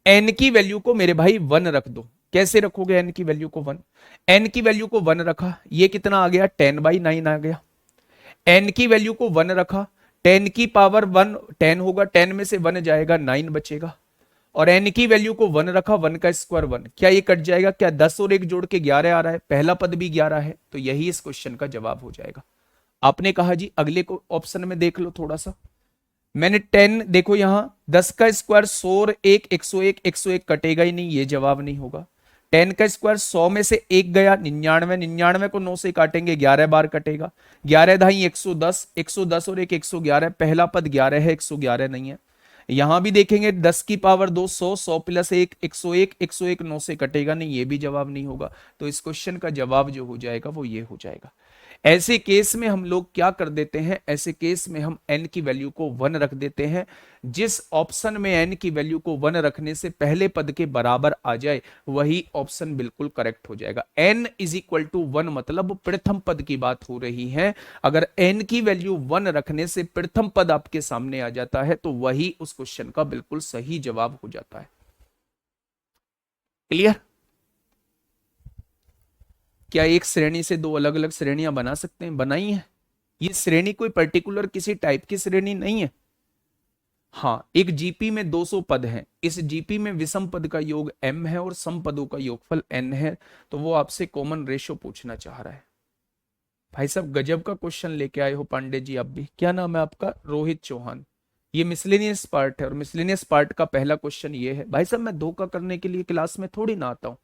A: n की वैल्यू को मेरे भाई 1 रख दो। कैसे रखोगे n की वैल्यू को 1? n की वैल्यू को 1 रखा, ये कितना आ गया? 10/9 आ गया। n की वैल्यू को 1 रखा, 10 की पावर 1 10 होगा, 10 में से 1 जाएगा 9 बचेगा, और n की वैल्यू को 1 रखा, 1 का स्क्वायर 1, क्या ये कट जाएगा? क्या 10 और 1 जोड़ के 11 आ रहा है? पहला पद भी 11 है, तो यही इस क्वेश्चन का जवाब हो जाएगा। आपने कहा जी अगले को ऑप्शन में देख लो थोड़ा सा, मैंने 10 देखो यहां 10 का स्क्वायर 100 और 1 101, 101 कटेगा ही नहीं, ये जवाब नहीं होगा। 10 का स्क्वायर 100 में से 1 गया 99, 99 को 9 से काटेंगे 11 बार कटेगा, 11 धाई 110, 110 और 1 111, पहला पद 11 है 111 नहीं है। यहां भी देखेंगे 10 की पावर 2 100, 100 प्लस 1 101, 101 9 से कटेगा नहीं, ये भी जवाब नहीं होगा। तो इस क्वेश्चन का जवाब जो हो जाएगा वो ये हो जाएगा। ऐसे केस में हम लोग क्या कर देते हैं, ऐसे केस में हम n की वैल्यू को 1 रख देते हैं। जिस ऑप्शन में n की वैल्यू को 1 रखने से पहले पद के बराबर आ जाए वही ऑप्शन बिल्कुल करेक्ट हो जाएगा। n इज इक्वल टू 1 मतलब प्रथम पद की बात हो रही है। अगर n की वैल्यू 1 रखने से प्रथम पद आपके सामने आ जाता है तो वही उस क्वेश्चन का बिल्कुल सही जवाब हो जाता है। क्लियर? क्या एक श्रेणी से दो अलग अलग श्रेणियां बना सकते हैं? बनाई है। ये श्रेणी कोई पर्टिकुलर किसी टाइप की श्रेणी नहीं है। हाँ, एक जीपी में 200 पद हैं, इस जीपी में विषम पद का योग m है और सम पदों का योगफल n है, तो वो आपसे कॉमन रेशो पूछना चाह रहा है। भाई साहब गजब का क्वेश्चन लेके आए हो पांडे जी आप भी। क्या नाम है आपका? रोहित चौहान। ये मिसलेनियस पार्ट है और मिसलेनियस पार्ट का पहला क्वेश्चन ये है। भाई साहब मैं धोखा करने के लिए क्लास में थोड़ी ना आता हूं,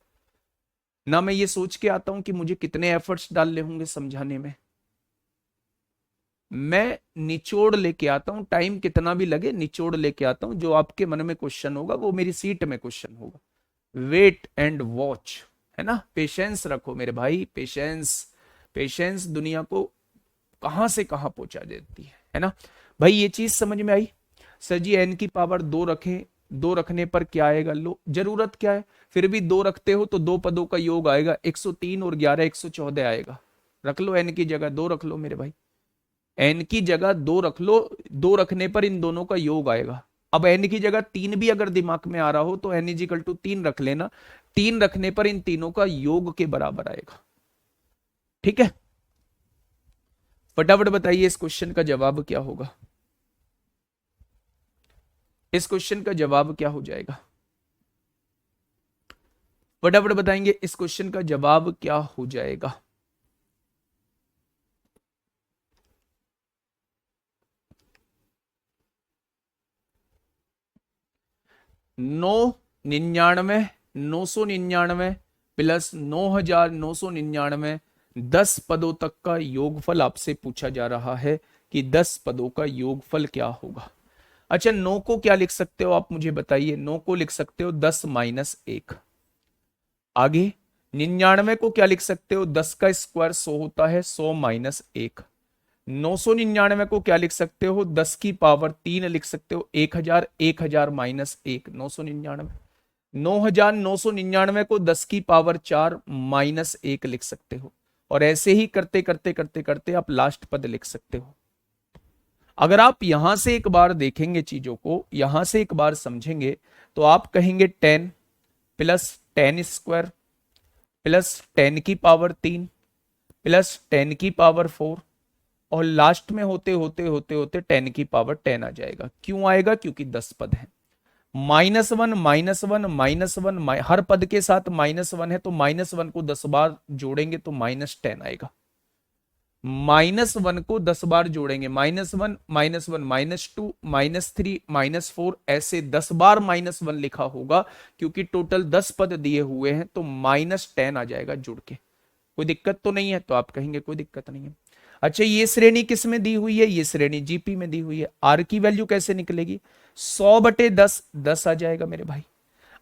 A: ना मैं ये सोच के आता हूं कि मुझे कितने एफर्ट्स डालने होंगे समझाने में। मैं निचोड़ लेके आता हूं, टाइम कितना भी लगे निचोड़ लेके आता हूं। जो आपके मन में क्वेश्चन होगा वो मेरी सीट में क्वेश्चन होगा। वेट एंड वॉच, है ना? पेशेंस रखो मेरे भाई, पेशेंस। पेशेंस दुनिया को कहां से कहां पहुंचा देती है ना? भाई ये चीज समझ में आई? सर जी n की पावर 2 रखें, 2 रखने पर क्या आएगा? लो जरूरत क्या है, फिर भी 2 रखते हो तो दो पदों का योग आएगा, 103 और 11 114 आएगा। रख लो n की जगह 2 रख लो मेरे भाई, n की जगह 2 रख लो, 2 रखने पर इन दोनों का योग आएगा। अब n की जगह 3 भी अगर दिमाग में आ रहा हो तो n इजिकल टू 3 रख लेना, 3 रखने पर इन तीनों का योग के बराबर आएगा। ठीक है, फटाफट बताइए इस क्वेश्चन का जवाब क्या होगा? इस क्वेश्चन का जवाब क्या हो जाएगा? फटाफट बताएंगे इस क्वेश्चन का जवाब क्या हो जाएगा? नौ 99, 999 प्लस 9999, 10 पदों तक का योगफल आपसे पूछा जा रहा है कि 10 पदों का योगफल क्या होगा। अच्छा 9 को क्या लिख सकते हो आप मुझे बताइए? 9 को लिख सकते हो 10 माइनस 1। आगे 99 को क्या लिख सकते हो? 10 का स्क्वायर 100 होता है, 100 माइनस 1। 999 को क्या लिख सकते हो? 10 की पावर 3 लिख सकते हो, 1000, 1000 माइनस 1, 999। 9,999 को 10 की पावर 4 माइनस 1 लिख सकते हो, और ऐसे ही करते करते करते करते आप लास्ट पद लिख सकते हो। अगर आप यहां से एक बार देखेंगे चीजों को, यहां से एक बार समझेंगे, तो आप कहेंगे 10 प्लस 10 स्क्वायर प्लस 10 की पावर 3 प्लस 10 की पावर 4, और लास्ट में होते होते होते होते 10 की पावर 10 आ जाएगा। क्यों आएगा? क्योंकि 10 पद है। Minus one minus one minus one, हर पद के साथ माइनस वन है, तो माइनस वन को 10 बार जोड़ेंगे तो माइनस 10 आएगा। माइनस वन को 10 बार जोड़ेंगे, minus one minus two minus three minus four, ऐसे 10 बार माइनस वन लिखा होगा, क्योंकि टोटल 10 पद दिए हुए हैं, तो माइनस 10 आ जाएगा जुड़ के। कोई दिक्कत तो नहीं है? तो आप कहेंगे कोई दिक्कत नहीं है। अच्छा, ये श्रेणी किस में दी हुई है? ये श्रेणी जीपी में दी हुई है। आर की वैल्यू कैसे निकलेगी? 100/10, 10 आ जाएगा मेरे भाई।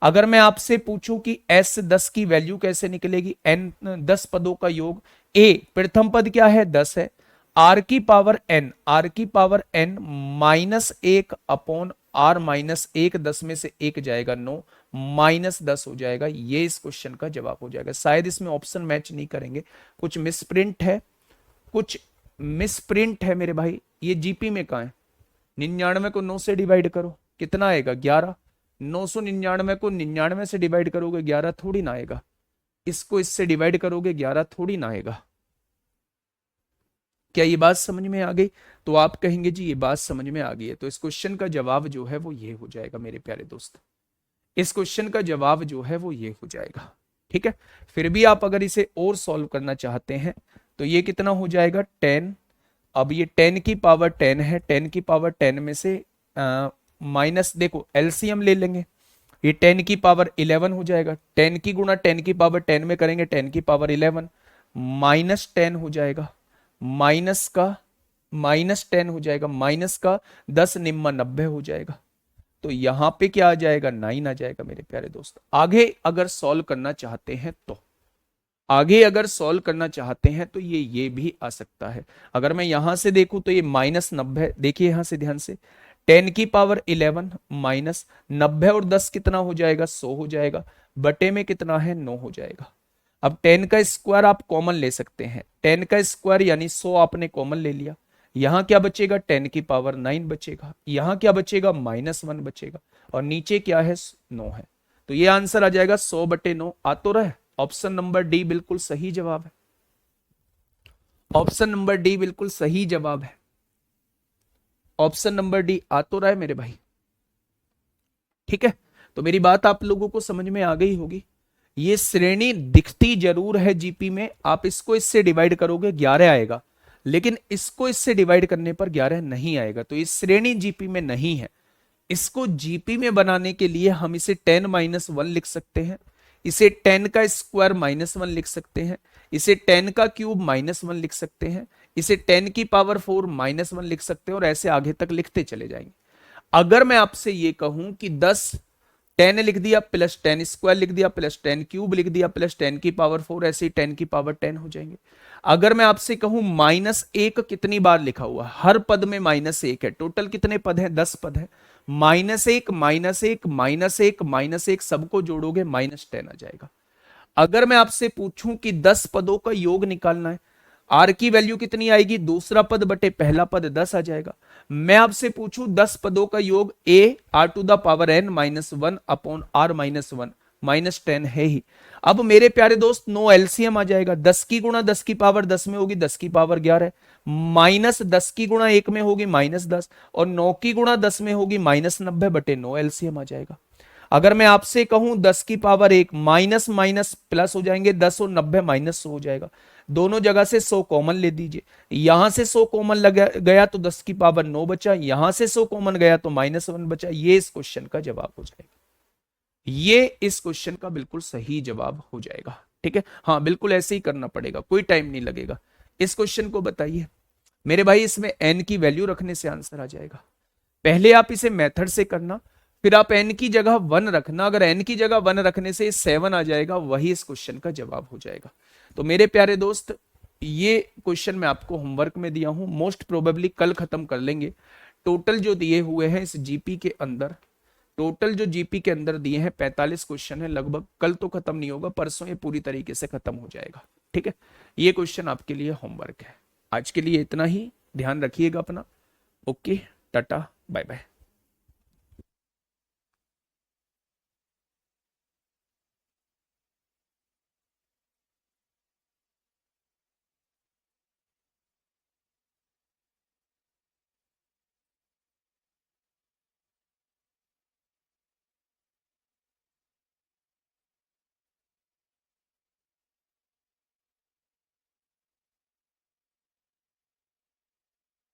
A: अगर मैं आपसे पूछूं कि एस 10 की वैल्यू कैसे निकलेगी, एन 10 पदों का योग, ए प्रथम पद क्या है? 10 है, आर की power n minus 1 upon r minus 1, 10 में से 1 जाएगा 9, माइनस 10 हो जाएगा। ये इस क्वेश्चन का जवाब हो जाएगा। शायद इसमें ऑप्शन मैच नहीं करेंगे, कुछ मिसप्रिंट है, कुछ मिसप्रिंट है मेरे भाई। ये जीपी में कहा है? 99 को 9 से डिवाइड करो, कितना आएगा? 11। 999 को 99 से डिवाइड करोगे 11 थोड़ी ना आएगा, इसको इससे डिवाइड करोगे 11 थोड़ी ना आएगा। क्या ये बात समझ में आ गई? तो आप कहेंगे जी ये बात समझ में आ गई है, तो इस क्वेश्चन का जवाब जो है वो ये हो जाएगा मेरे प्यारे दोस्त। इस क्वेश्चन का जवाब जो है वो ये हो जाएगा। ठीक है, फिर भी आप अगर इसे और सॉल्व करना चाहते हैं तो ये कितना हो जाएगा? 10। अब ये 10 की पावर 10 है, 10 की पावर 10 में से माइनस, देखो एलसीएम ले लेंगे, ये 10 की पावर 11 हो जाएगा। 10 की गुणा 10 की पावर 10 में करेंगे, 10 की पावर 11 माइनस 10 हो जाएगा, माइनस का माइनस 10 हो जाएगा, माइनस का 10 निम्मा 90 हो जाएगा। तो यहां पे क्या आ जाएगा? 9 आ जाएगा मेरे प्यारे दोस्त। आगे अगर सॉल्व करना चाहते हैं तो, आगे अगर सॉल्व करना चाहते हैं तो ये भी आ सकता है। अगर मैं यहां से देखूं तो ये माइनस 90, देखिए यहां से ध्यान से, 10 की पावर 11 माइनस 90 और 10 कितना हो जाएगा? 100 हो जाएगा, बटे में कितना है? 9 हो जाएगा। अब 10 का स्क्वायर आप कॉमन ले सकते हैं, 10 का स्क्वायर यानी 100 आपने कॉमन ले लिया, यहां क्या बचेगा? 10 की पावर 9 बचेगा, यहां क्या बचेगा? -1 बचेगा, और नीचे क्या है? 9 है। तो ये आंसर आ जाएगा 100/9। आ तो रहा है? ऑप्शन नंबर डी बिल्कुल सही जवाब है। ऑप्शन नंबर डी बिल्कुल सही जवाब है। ऑप्शन नंबर डी आ तो रहा है मेरे भाई। ठीक है, तो मेरी बात आप लोगों को समझ में आ गई होगी। ये श्रेणी दिखती जरूर है जीपी में, आप इसको इससे डिवाइड करोगे 11 आएगा, लेकिन इसको इससे डिवाइड करने पर 11 नहीं आएगा, तो इस श्रेणी जीपी में नहीं है। इसको जीपी में बनाने के लिए हम इसे 10-1 लिख सकते हैं, इसे 10 का स्क्वायर -1 लिख सकते हैं, इसे 10 का क्यूब -1 लिख सकते हैं, इसे 10 की पावर 4 -1 लिख सकते हैं, और ऐसे आगे तक लिखते चले जाएंगे। अगर मैं आपसे ये कहूं कि 10 10 लिख दिया प्लस 10 स्क्वायर लिख दिया प्लस 10 क्यूब लिख दिया प्लस 10 की पावर 4, ऐसे ही 10 की पावर 10 हो जाएंगे। अगर मैं आपसे कहूं -1 कितनी बार लिखा हुआ? हर पद में -1 है, टोटल कितने पद हैं? 10 पद है। -1 -1 -1 -1 सबको जोड़ोगे -10 आ जाएगा। अगर मैं आपसे पूछूं कि 10 पदों का योग निकालना है, आर की वैल्यू कितनी आएगी? दूसरा पद बटे पहला पद 10 आ जाएगा। मैं आपसे पूछूं 10 पदों का योग, a r to the power n -1 upon r -1, -10 है ही। अब मेरे प्यारे दोस्त नो एलसीएम आ जाएगा, 10 की गुणा 10 की पावर 10 में होगी 10 की पावर 11, माइनस 10 की गुणा 1 में होगी -10, और 9 की गुणा 10 में होगी -90 बटे 9 एलसीएम आ जाएगा। अगर मैं आपसे कहूं 10 की पावर 1 माइनस माइनस प्लस हो जाएंगे, 10 और 90 -100 हो जाएगा। दोनों जगह से 100 कॉमन ले दीजिए, यहां से 100 कॉमन लग गया तो 10 की पावर 9 बचा, यहां से 100 कॉमन गया तो -1 बचा। ये इस क्वेश्चन का जवाब हो जाएगा, ये इस क्वेश्चन का बिल्कुल सही जवाब हो जाएगा। ठीक है, हाँ बिल्कुल ऐसे ही करना पड़ेगा, कोई टाइम नहीं लगेगा। इस क्वेश्चन को बताइए मेरे भाई, इसमें n की वैल्यू रखने से आंसर आ जाएगा। पहले आप इसे मेथड से करना, फिर आप n की जगह 1 रखना, अगर n की जगह 1 रखने से 7 आ जाएगा, वही इस क्वेश्चन का जवाब हो जाएगा। तो मेरे प्यारे दोस्त, ये क्वेश्चन मैं आपको होमवर्क में दिया हूं, मोस्ट प्रोबेबली कल खत्म कर लेंगे। टोटल जो दिए हुए हैं इस जीपी के अंदर टोटल जो जीपी के अंदर दिए हैं 45 क्वेश्चन है लगभग, कल तो खत्म नहीं होगा, परसों ये पूरी तरीके से खत्म हो जाएगा। ठीक है, ये क्वेश्चन आपके लिए होमवर्क है। आज के लिए इतना ही, ध्यान रखिएगा अपना। Okay, tata bye bye.